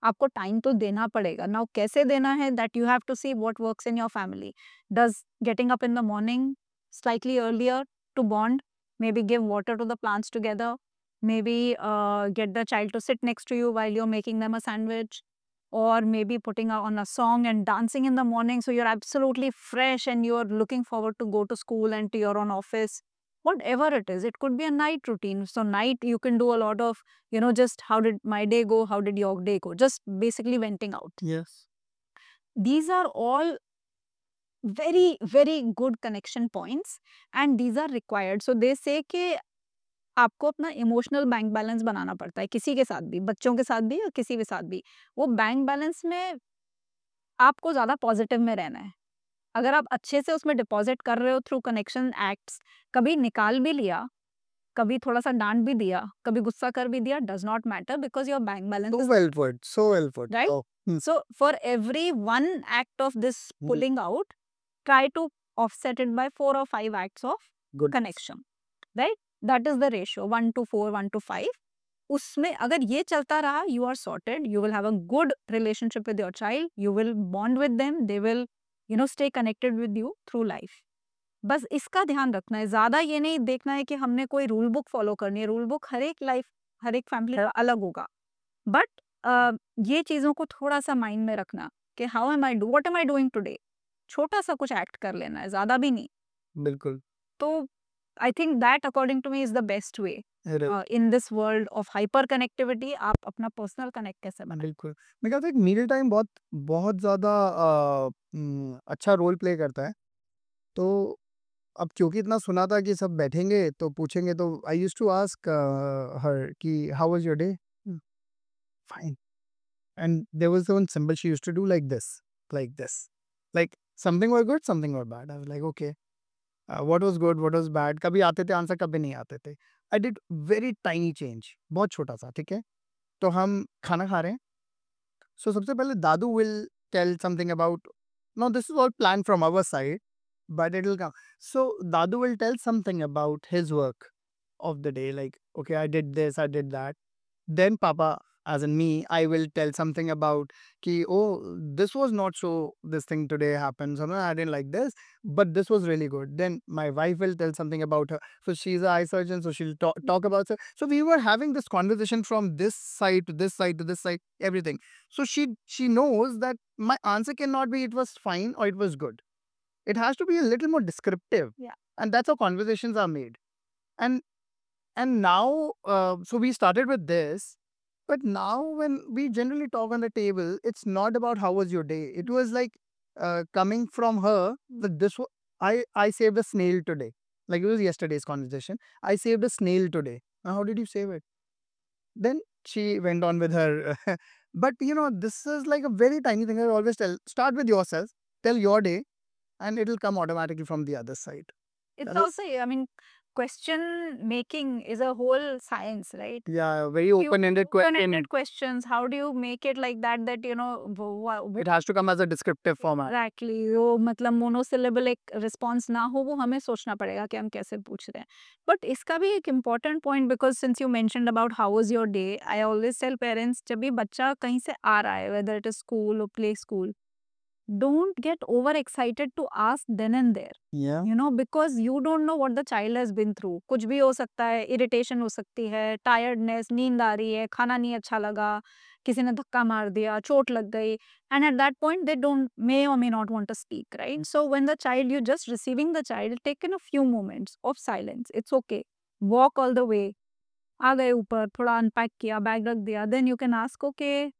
आपको time तो देना पड़ेगा। नाउ कैसे देना है, that you have to see what works in your family. Does getting up in the morning slightly earlier to bond, maybe give water to the plants together, maybe get the child to sit next to you while you're making them a sandwich, or maybe putting on a song and dancing in the morning so you're absolutely fresh and you're looking forward to go to school and to your own office. Whatever it is, it could be a night routine. So night you can do a lot of, you know, just how did my day go, how did your day go, just basically venting out. Yes. These are all very very good connection points and these are required. So they say कि आपको अपना emotional bank balance बनाना पड़ता है, किसी के साथ भी, बच्चों के साथ भी और किसी के साथ भी। वो बैंक बैलेंस में आपको ज़्यादा पॉजिटिव में रहना है। अगर आप अच्छे से उसमें डिपॉजिट कर रहे हो थ्रू कनेक्शन एक्ट्स, कभी निकाल भी लिया, कभी थोड़ा-सा डाँट भी दिया, कभी गुस्सा कर भी दिया, does not matter because your bank balance So is well put. So well put. right. Oh. So for every one act of this pulling out, try to offset it by 4 or 5 acts of Good. connection, right? That is the ratio, 1 to 4, 1 to 5. उसमें अगर ये चलता रहा, you are sorted. You will have a good relationship with your child. You will bond with them. They will, you know, stay connected with you through life. बस इसका ध्यान रखना है। ज़्यादा ये नहीं देखना है कि हमने कोई रूल बुक फॉलो करनी है। रूल बुक हर एक लाइफ, हर एक फैमिली अलग होगा। बट ये चीज़ों को थोड़ा-सा माइंड में रखना कि what am I doing today? छोटा-सा कुछ एक्ट कर लेना है, ज़्यादा भी नहीं। बिल्कुल। तो I think that according to me is the best way Right. In this world of hyper connectivity. आप अपना पर्सनल कनेक्ट कैसे बनाएं? बिल्कुल। मेरे ख्याल से एक मील टाइम बहुत बहुत ज़्यादा अच्छा रोल प्ले करता है। तो अब क्योंकि इतना सुना था कि सब बैठेंगे तो पूछेंगे, तो I used to ask her कि how was your day? Fine. And there was one symbol she used to do like this, like this. Like something was good, something was bad. I was like, okay, what was good, what was bad? कभी आते थे answer, कभी नहीं आते थे। I did very tiny change, बहुत छोटा सा, ठीक है? तो हम खाना खा रहे हैं। So सबसे पहले दादू will tell something about, no, this is all planned from our side, but it will come. So Dadu will tell something about his work of the day, like, okay, I did this, I did that. Then Papa, as in me, I will tell something about ki, oh, this was not so, this thing today happened, so no, I didn't like this, but this was really good. Then my wife will tell something about her. So she's an eye surgeon, so she'll talk about her. So we were having this conversation from this side to this side to this side, everything. So she knows that my answer cannot be it was fine or it was good. It has to be a little more descriptive. Yeah. And that's how conversations are made. And now, so we started with this, but now when we generally talk on the table, it's not about how was your day. It was like coming from her that I saved a snail today. Like it was yesterday's conversation. I saved a snail today. Now, how did you save it? Then she went on with her. But you know, this is like a very tiny thing. I always tell, start with yourself, tell your day, and it'll come automatically from the other side. It's That is- also, I mean, question making is a whole science, right? Yeah, very You open-ended question. open-ended questions, how do you make it like that you know, It has to come as a descriptive format. Exactly वो मतलब monosyllable एक response ना हो, वो हमें सोचना पड़ेगा कि हम कैसे पूछ रहे हैं। बट इसका भी एक important point, because since you mentioned about how was your day, I always tell parents, जब भी बच्चा कहीं से आ रहा है, वेदर इट इज स्कूल और play school, don't get overexcited to ask then and there. Yeah. You know, because you don't know what the child has been through. कुछ भी हो सकता है, irritation हो सकती है, tiredness, नींद आ रही है, खाना नहीं अच्छा लगा, किसी ने धक्का मार दिया, चोट लग गई, and at that point they may or may not want to speak, right? So when the child, you're just receiving the child, take in a few moments of silence. It's okay. Walk all the way. आ गए ऊपर, थोड़ा unpack किया, bag रख दिया, then you can ask, okay,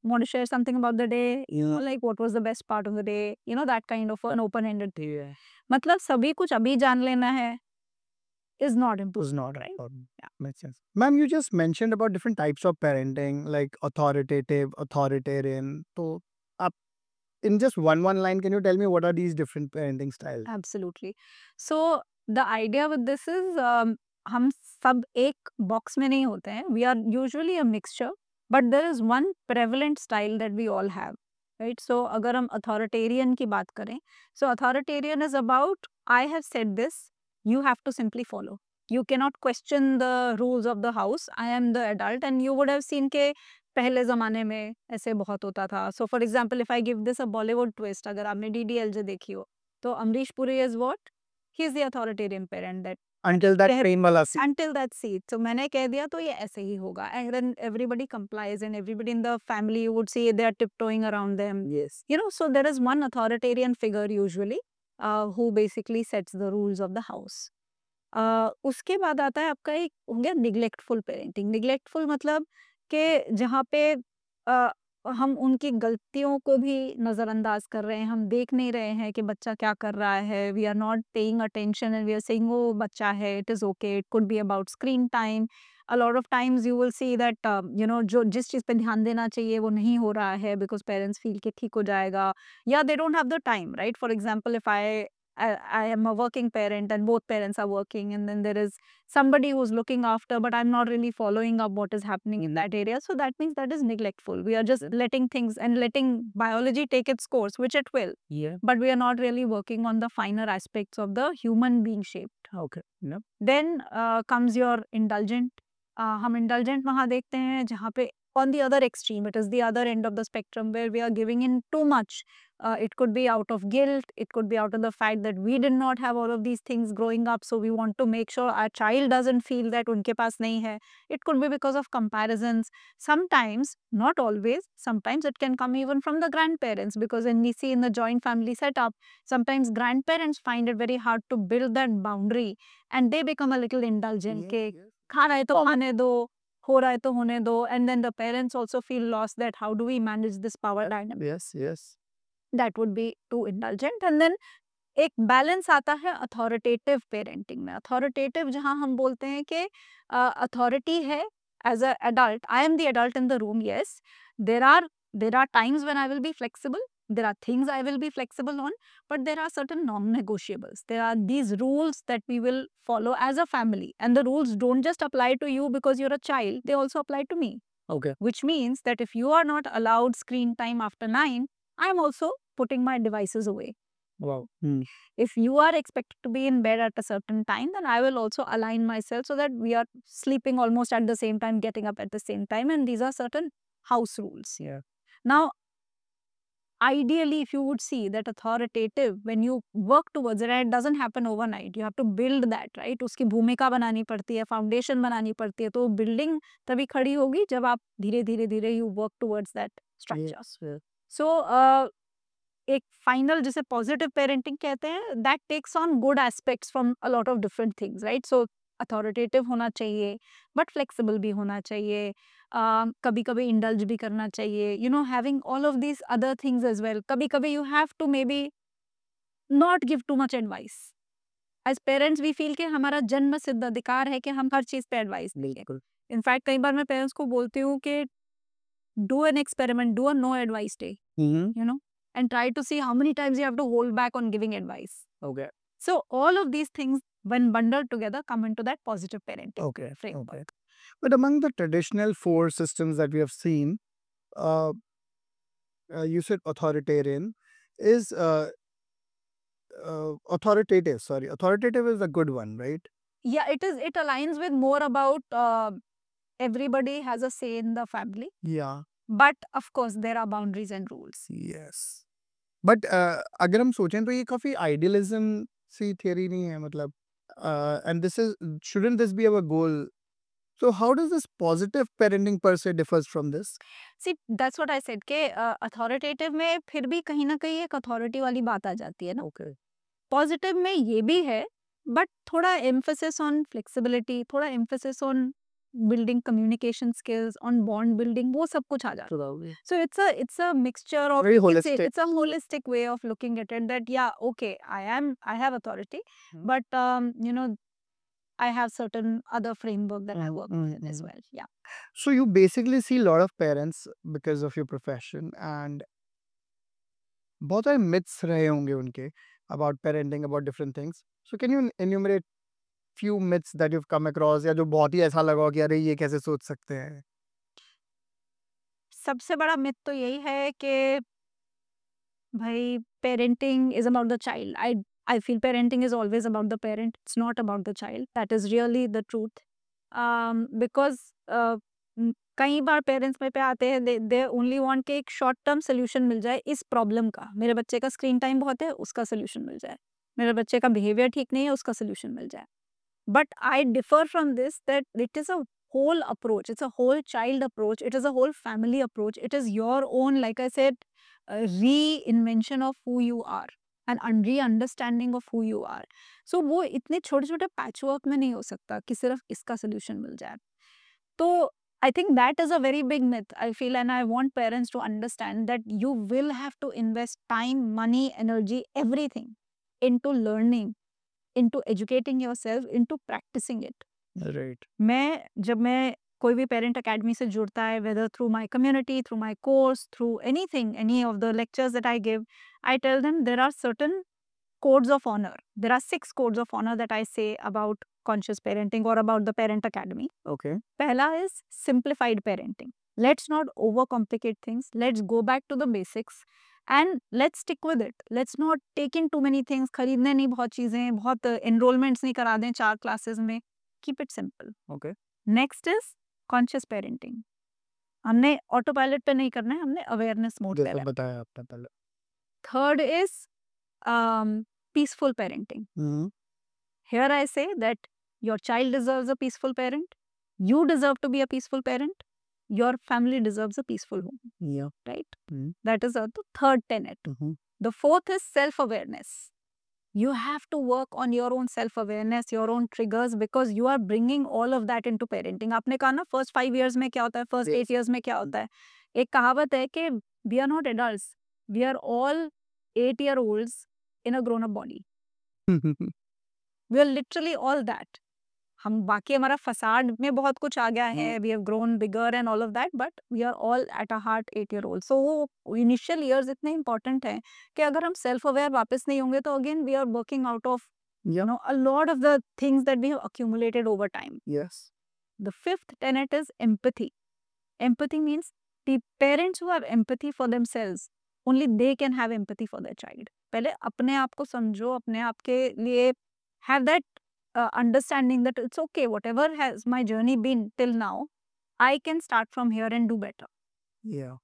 want to share something about the day? Yeah. Or like, what was the best part of the day? You know, that kind of an open-ended thing. Yeah. मतलब सभी कुछ अभी जान लेना है is not important. Was not right? important. Yeah. Makes sense. Ma'am, you just mentioned about different types of parenting, like authoritative, authoritarian. So, in just one line, can you tell me what are these different parenting styles? Absolutely. So the idea with this is हम सब एक box में नहीं होते हैं. We are usually a mixture, but there is one prevalent style that we all have, right? So अगर हम authoritarian की बात करें, so authoritarian is about I have said this, you have to simply follow. You cannot question the rules of the house. I am the adult, and you would have seen के पहले ज़माने में ऐसे बहुत होता था. So for example, if I give this a Bollywood twist, अगर आपने DDLJ देखी हो, तो Amrish Puri is what? He is the authoritarian parent that Until that train wala scene. until that seat. So मैंने कह दिया तो ये ऐसे ही होगा. And then everybody complies, and everybody in the family would see they are tiptoeing around them. Yes. You know, so there is one authoritarian figure usually who basically sets the rules of the house. उसके बाद आता है आपका एक हो गया निग्लेक्टफुल parenting. निग्लेक्टफुल मतलब कि जहाँ पे हम उनकी गलतियों को भी नज़रअंदाज कर रहे हैं, हम देख नहीं रहे हैं कि बच्चा क्या कर रहा है, we are not paying attention and we are saying वो बच्चा है, it is okay, it could be about screen time. A lot of times you will see that you know जो जिस चीज़ पे ध्यान देना चाहिए वो नहीं हो रहा है बिकॉज पेरेंट्स फील कि ठीक हो जाएगा, या they don't have the time, right? For example if I am a working parent and both parents are working, and then there is somebody who's looking after, but I'm not really following up what is happening in that area. So that means that is neglectful. We are just letting things and letting biology take its course, which it will. Yeah. But we are not really working on the finer aspects of the human being shaped. Okay. Yep. Then comes your indulgent. हम indulgent वहाँ देखते हैं जहाँ पे on the other extreme, it is the other end of the spectrum where we are giving in too much. It could be out of guilt, it could be out of the fact that we did not have all of these things growing up, so we want to make sure our child doesn't feel that उनके पास नहीं है. It could be because of comparisons. Sometimes, not always, sometimes it can come even from the grandparents, because when we see in the joint family setup, sometimes grandparents find it very hard to build that boundary and they become a little indulgent. Yes, के yes. खा रहा है तो खाने दो, हो रहा है तो होने दो, and then the parents also feel lost that how do we manage this power dynamic. Yes, yes. That would be too indulgent. And then एक बैलेंस आता है अथॉरिटेटिव पेरेंटिंग में. अथॉरिटेटिव जहाँ हम बोलते हैं कि अथॉरिटी है as a adult, I am the adult in the room. Yes, there are times when I will be flexible, there are things I will be flexible on, but there are certain non-negotiables. There are these rules that we will follow as a family, and the rules don't just apply to you because you're a child, they also apply to me. Okay. Which means that if you are not allowed screen time after 9, I'm also putting my devices away. Wow. If you are expected to be in bed at a certain time, then I will also align myself so that we are sleeping almost at the same time, getting up at the same time, and these are certain house rules. Yeah. Now, ideally, if you would see that authoritative, when you work towards it, and it doesn't happen overnight, you have to build that, right? उसकी भूमिका बनानी पड़ती है, foundation बनानी पड़ती है, तो building तभी खड़ी होगी जब आप धीरे धीरे धीरे you work towards that structure. Yes. So, एक final जिसे positive parenting कहते हैं, that takes on good aspects from a lot of different things, right? So, authoritative होना चाहिए, but flexible भी होना चाहिए, कभी कभी indulge भी करना चाहिए, you know, having all of these other things as well. कभी कभी you have to maybe not give too much advice. As parents we feel कि हमारा जन्म सिद्ध अधिकार है कि हम हर चीज़ पे advice देंगे. बिल्कुल. In fact, कई बार मैं parents को बोलती हूँ कि do an experiment, do a no advice day, you know, and try to see how many times you have to hold back on giving advice. Okay. So all of these things, when bundled together, come into that positive parenting Okay. framework. Okay. But among the traditional 4 systems that we have seen, you said authoritarian is authoritative. Sorry, authoritative is a good one, right? Yeah, it is. It aligns with more about everybody has a say in the family. Yeah. But of course, there are boundaries and rules. Yes. But अगर हम सोचें तो ये काफी idealism सी theory नहीं है, मतलब and this is shouldn't this be our goal? So how does this positive parenting per se differs from this? See that's what I said के अथॉरिटेटिव में फिर भी कहीं ना कहीं एक अथॉरिटी वाली बात आ जाती है ना। Okay. पॉजिटिव में ये भी है, बट थोड़ा एम्फेसिस ऑन फ्लेक्सिबिलिटी, थोड़ा emphasis on building communication skills, on bond building, वो सब कुछ आ जाता है। So it's a mixture of Very it's holistic. it's a holistic way of looking at it, that yeah, okay, I have authority, but I have certain other framework that I work with as well. Yeah. So you basically see a lot of parents because of your profession, and बहुत सारे myths रहे होंगे उनके about parenting, about different things. So can you enumerate few myths that you've come across, या जो बहुत ही ऐसा लगा हो कि अरे ये कैसे सोच सकते हैं? सबसे बड़ा मिथ तो यही है कि भाई parenting is about the child. I feel parenting is always about the parent, it's not about the child. That is really the truth. Because कई बार पेरेंट्स में पे आते हैं, दे ओनली वांट के एक शॉर्ट टर्म सोल्यूशन मिल जाए इस problem का। मेरे बच्चे का स्क्रीन टाइम बहुत है, उसका सोल्यूशन मिल जाए। मेरे बच्चे का बिहेवियर ठीक नहीं है, उसका सोल्यूशन मिल जाए। But I differ from this, that it is a whole approach. It's a whole child approach. It is a whole family approach. It is your own, like I said, reinvention of who you are and re-understanding of who you are. So वो इतने छोटे छोटे patchwork में नहीं हो सकता कि सिर्फ इसका सोल्यूशन मिल जाए। तो I think that is a very big myth, I feel, and I want parents to understand that you will have to invest time, money, energy, everything into learning, into educating yourself, into practicing it. Right. जब मैं कोई भी parent academy से जुड़ता है, whether through my community, through my course, through anything, any of the lectures that I give, I tell them there are certain codes of honor. There are 6 codes of honor that I say about conscious parenting or about the parent academy. Okay. पहला is simplified parenting. Let's not overcomplicate things. Let's go back to the basics and let's stick with it. Let's not take in too many things. खरीदने नहीं बहुत चीजें, बहुत enrollments नहीं करा दें 4 classes में. Keep it simple. Okay. Next is conscious parenting. हमने ऑटो पायलट पे नहीं करना है, हमने अवेयरनेस मोड पे जैसा रहना है। बताया आपने पहले. Third is peaceful parenting. Here I say that your child deserves a peaceful parent. You deserve to be a peaceful parent. Your family deserves a peaceful home. Yeah. Right? Mhm. That is the third tenet. The fourth is self-awareness. You have to work on your own self-awareness, your own triggers, because you are bringing all of that into parenting. आपने कहा ना first 5 years में क्या होता है, first 8 years में क्या होता है। एक कहावत है कि we are not adults. We are all 8-year-olds in a grown-up body. We are literally all that. हम बाकी हमारा फसाड में बहुत कुछ आ गया है, we have grown bigger and all of that, but we are all at a heart 8-year-old. So वो इनिशियल ईयर्स इतने इंपॉर्टेंट हैं कि अगर हम सेल्फ अवेयर वापस नहीं होंगे तो again we are working out of a lot of the things that we have accumulated over time. Yes. The fifth tenet is empathy. Empathy means the parents who have empathy for themselves, only they can have empathy for their child. पहले अपने आप को समझो, अपने आप के लिए have that understanding that it's okay, whatever has my journey been till now, I can start from here and do better. Yeah.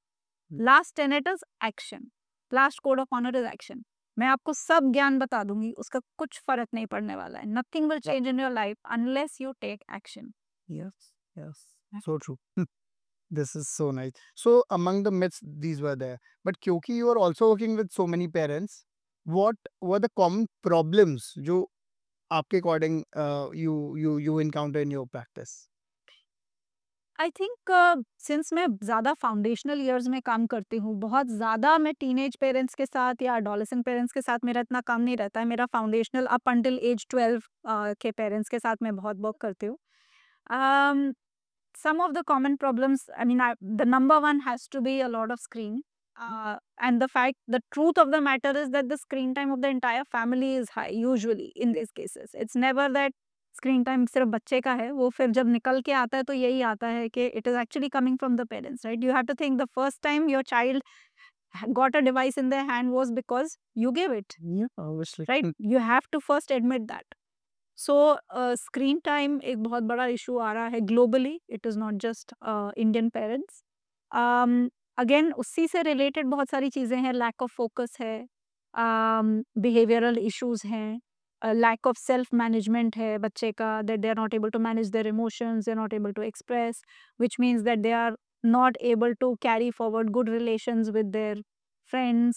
Last tenet is action. Last code of honor is action. मैं आपको सब ज्ञान बता दूंगी, उसका कुछ फर्क नहीं पड़ने वाला है. Nothing will change in your life unless you take action. Yes. Yes. So true. This is so nice. So among the myths, these were there. But क्योंकि you are also working with so many parents, what were the common problems जो आपके according you encounter in your practice? I think since मैं ज़्यादा foundational years में काम करती हूँ, बहुत ज़्यादा मैं टीनेज पेरेंट्स के साथ या एडोलेसेंट पेरेंट्स के साथ मेरा इतना काम नहीं रहता है। मेरा फाउंडेशनल अप अंटिल एज 12 के पेरेंट्स के साथ मैं बहुत वर्क करती हूँ। Some of the common problems, I mean, the number one has to be a lot of screen. And the truth of the matter is that the screen time of the entire family is high, usually in these cases. It's never that screen time सिर्फ बच्चे का है, वो फिर जब निकल के आता है तो यही आता है कि it is actually coming from the parents, right? You have to think the first time your child got a device in their hand was because you gave it. Yeah, obviously. Right? You have to first admit that. So screen time एक बहुत बड़ा issue आ रहा है globally. It is not just Indian parents. Again उसी से related बहुत सारी चीज़ें हैं, लैक ऑफ फोकस है, बिहेवियरल इश्यूज़ हैं, लैक ऑफ सेल्फ मैनेजमेंट है बच्चे का, that they are not able to manage their emotions, they are not able to express, which means that they are not able to carry forward good relations with their friends,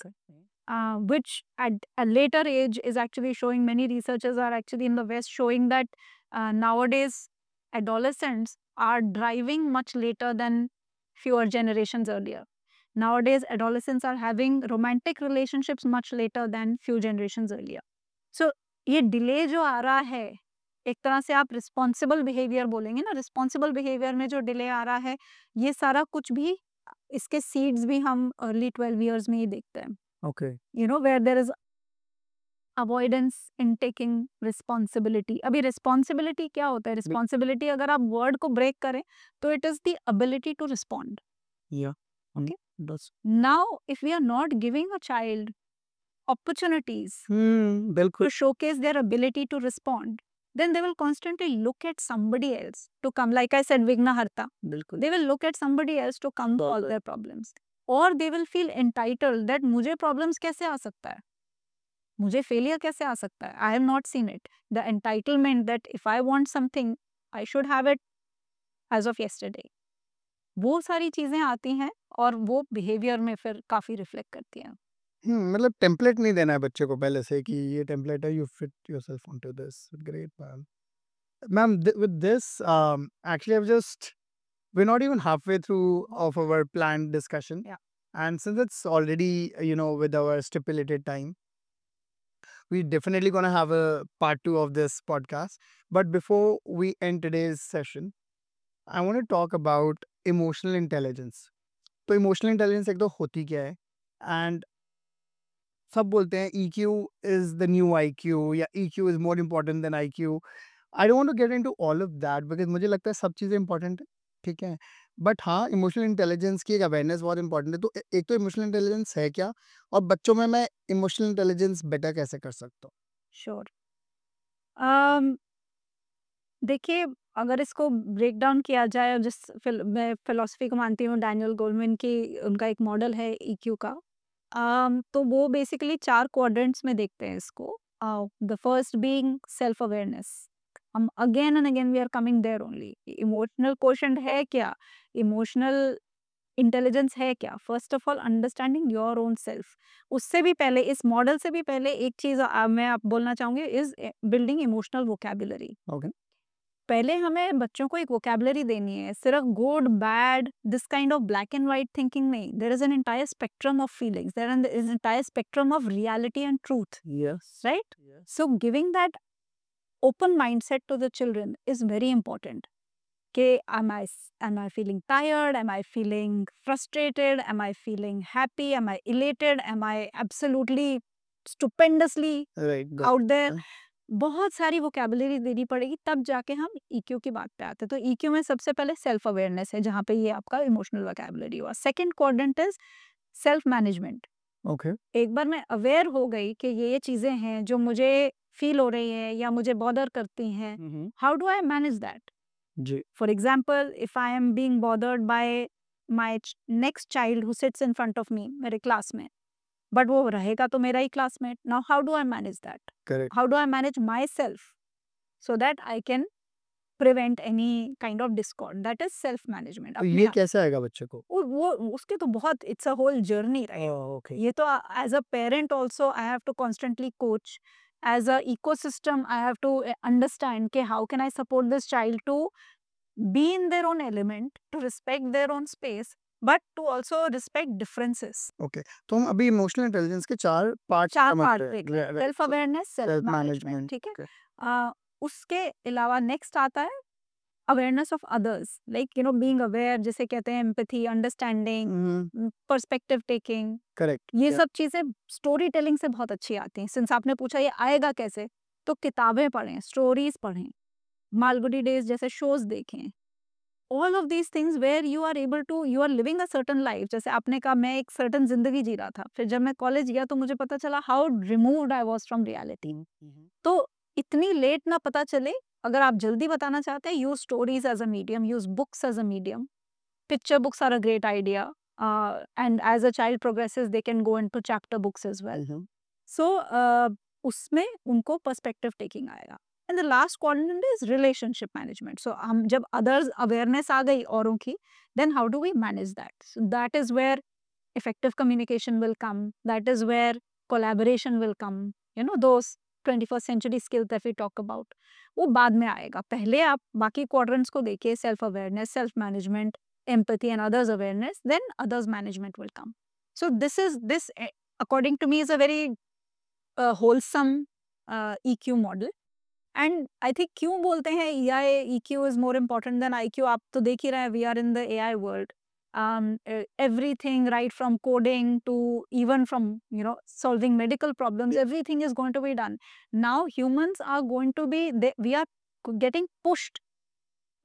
which at a later age is actually showing, many researchers are actually in the West showing that nowadays adolescents are driving much later than fewer generations earlier. Nowadays adolescents are having romantic relationships much later than few generations earlier. So ये delay जो आ रहा है, एक तरह से आप responsible behaviour बोलेंगे ना, रिस्पॉन्सिबल बिहेवियर में जो डिले आ रहा है, ये सारा कुछ भी, इसके सीड्स भी हम अर्ली 12 इयर्स में ही देखते हैं, okay you know, where there is avoidance in taking responsibility. अभी रिस्पॉन्सिबिलिटी क्या होता है? रिस्पॉन्सिबिलिटी अगर आप वर्ड को ब्रेक करें तो it is the ability to respond. या Okay. बस Now if we are not giving a child opportunities बिल्कुल to showcase their ability to respond, then they will constantly look at somebody else to come, like I said, Vignaharta. बिल्कुल They will look at somebody else to come solve their problems. Or they will feel entitled that मुझे problems कैसे आ सकता है, मुझे failure कैसे आ सकता है, I have not seen it. The entitlement that if I want something, I should have it as of yesterday. वो सारी चीजें आती हैं और वो बिहेवियर में फिर काफी रिफ्लेक्ट करती हैं. मतलब टेम्पलेट नहीं देना है बच्चे को पहले से कि ये टेम्पलेट है, you fit yourself onto this. Great ma'am. Ma'am, with this, actually, I've just, we're not even halfway through of our planned discussion. Yeah. And since it's already, with our stipulated time, we're definitely going to have a part 2 of this podcast. But before we end today's session, I want to talk about emotional intelligence. तो emotional intelligence एक तो होती क्या है, and सब बोलते हैं EQ is the new IQ या EQ is more important than IQ. I don't want to get into all of that because मुझे लगता है सब चीज़ें इंपॉर्टेंट है, ठीक है, बट हाँ इमोशनल इंटेलिजेंस की एक अवेयरनेस बहुत इंपॉर्टेंट है. तो एक तो इमोशनल इंटेलिजेंस है क्या, और बच्चों में मैं इमोशनल इंटेलिजेंस बेटर कैसे कर सकता हूँ? श्योर. देखिए, अगर इसको ब्रेक डाउन किया जाए, मैं फिलोसफी को मानती हूँ, डैनियल गोलमैन की, उनका एक मॉडल है EQ का. तो वो बेसिकली 4 क्वाड्रेंट्स में देखते हैं इसको. The first being self awareness. हम again and again we are coming there only. Emotional quotient है क्या, इमोशनल इंटेलिजेंस है क्या? First of all understanding your own self. उससे भी पहले, इस मॉडल से भी पहले एक चीज मैं आप बोलना चाहूंगी, is building emotional vocabulary. Okay. पहले हमें बच्चों को एक वोकैबुलरी देनी है, सिर्फ good bad this kind of black and white thinking नहीं. There is an entire spectrum of feelings, there is an entire spectrum of reality and truth, yes. right? So giving that open mindset to the children is very important. Okay, am I feeling tired? Am I feeling frustrated? Am I feeling happy? Am I elated? Am I absolutely stupendously right. out there? बहुत सारी vocabulary देनी पड़ेगी, तब जाके हम EQ की बात पे आते हैं. तो EQ में सबसे पहले सेल्फ अवेयरनेस है, जहाँ पे ये आपका इमोशनल वोकैबुलरी हुआ. Second quadrant is self management. Okay. एक बार मैं अवेयर हो गई कि ये चीजें हैं जो मुझे फील हो रही हैं या मुझे बॉदर करती हैं, how do I manage that? जी. For example, if I am being bothered by my next child who sits in front of me, मेरे क्लास में, बट वो रहेगा तो मेरा ही classmate. Now how do I manage that? Correct. How do I manage myself so that I can prevent any kind of discord? That is self management. तो ये कैसे आएगा बच्चे को? वो उसके तो बहुत, it's a whole journey, right? Okay. ये तो as a parent also I have to constantly coach. As a ecosystem I have to understand कि how can I support this child to be in their own element, to respect their own space, but to also respect differences. Okay. तो हम अभी emotional intelligence के 4 part 4 part देख रहे हैं. Self awareness, self self management, management, ठीक है. okay. उसके अलावा नेक्स्ट आता है awareness of others, like you know being aware, जिसे कहते हैं empathy, understanding, perspective taking. Correct. ये सब चीजें स्टोरी टेलिंग से बहुत अच्छी आती हैं. सिंस आपने पूछा ये आएगा कैसे, तो किताबें पढ़ें, स्टोरीज पढ़ें, मालगुडी डेज जैसे शोज देखें. All of these things where you are able to, you are living a certain life. जैसे आपने कहा मैं एक सर्टन जिंदगी जी रहा था, फिर जब मैं कॉलेज गया तो मुझे पता चला how removed I was from reality. तो इतनी लेट ना पता चले, अगर आप जल्दी बताना चाहते हैं, use stories as a medium, use books as a medium. Picture books are a great idea. and as a child progresses they can go into chapter books as well. So उसमें उनको perspective taking आएगा. And the last quadrant is relationship management. So हम जब others awareness आ गई औरों की, then how do we manage that? So that is where effective communication will come. That is where collaboration will come. You know, those 21st century skills that we talk about. वो बाद में आएगा. पहले आप बाकी quadrants को देखिए, self awareness, self management, empathy and others awareness, then others management will come. So this according to me is a very wholesome EQ model. And I think क्यों बोलते हैं EQ is more important than IQ? आप तो देख ही रहे हैं, we are in the AI world. Everything right from coding to even from solving medical problems, everything is going to be done. Now humans are going to be, we are getting pushed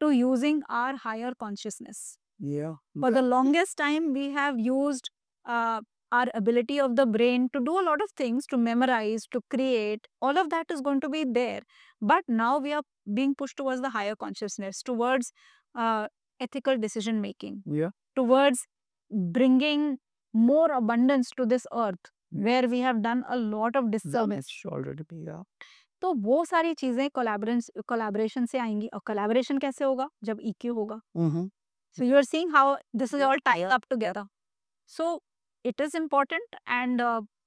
to using our higher consciousness. Yeah. For the longest time, we have used our ability of the brain to do a lot of things, to memorize, to create. All of that is going to be there. But now we are being pushed towards the higher consciousness, towards ethical decision making, Yeah. towards bringing more abundance to this earth, where we have done a lot of disservice. Already be, yeah. तो वो सारी चीजें collaboration से आएंगी. और collaboration कैसे होगा? जब EQ होगा. So you are seeing how this is all tied up together. So it is important, and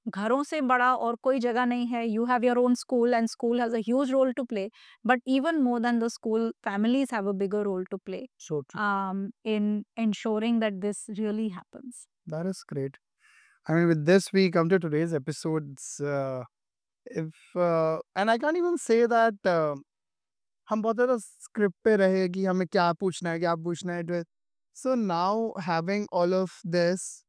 घरों से बड़ा और कोई जगह नहीं है. You have your own school, and school has a huge role to play. But even more than the school, families have a bigger role to play So true. in ensuring that this really happens. That is great. I mean, with this, we come to today's episodes. And I can't even say that हम बहुत ज़्यादा script पे रहे कि हमें क्या पूछना है. So now having all of this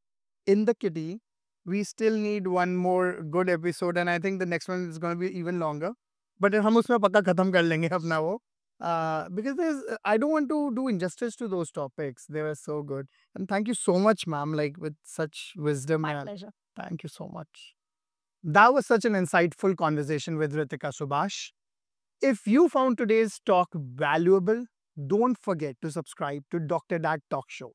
in the kitty, we still need one more good episode, and I think the next one is going to be even longer. But हम उसमें पक्का खत्म कर लेंगे अपना वो. Because I don't want to do injustice to those topics. They were so good. And thank you so much, ma'am, like with such wisdom. My and pleasure. Thank you so much. That was such an insightful conversation with Ritika Subhash. If you found today's talk valuable, don't forget to subscribe to Dr. Dak Talk Show.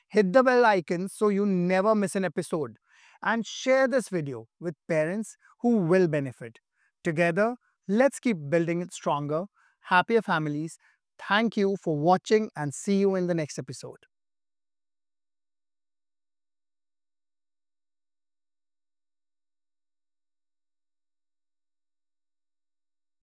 Hit the bell icon so you never miss an episode. And share this video with parents who will benefit. Together, let's keep building it stronger, happier families. Thank you for watching, and see you in the next episode.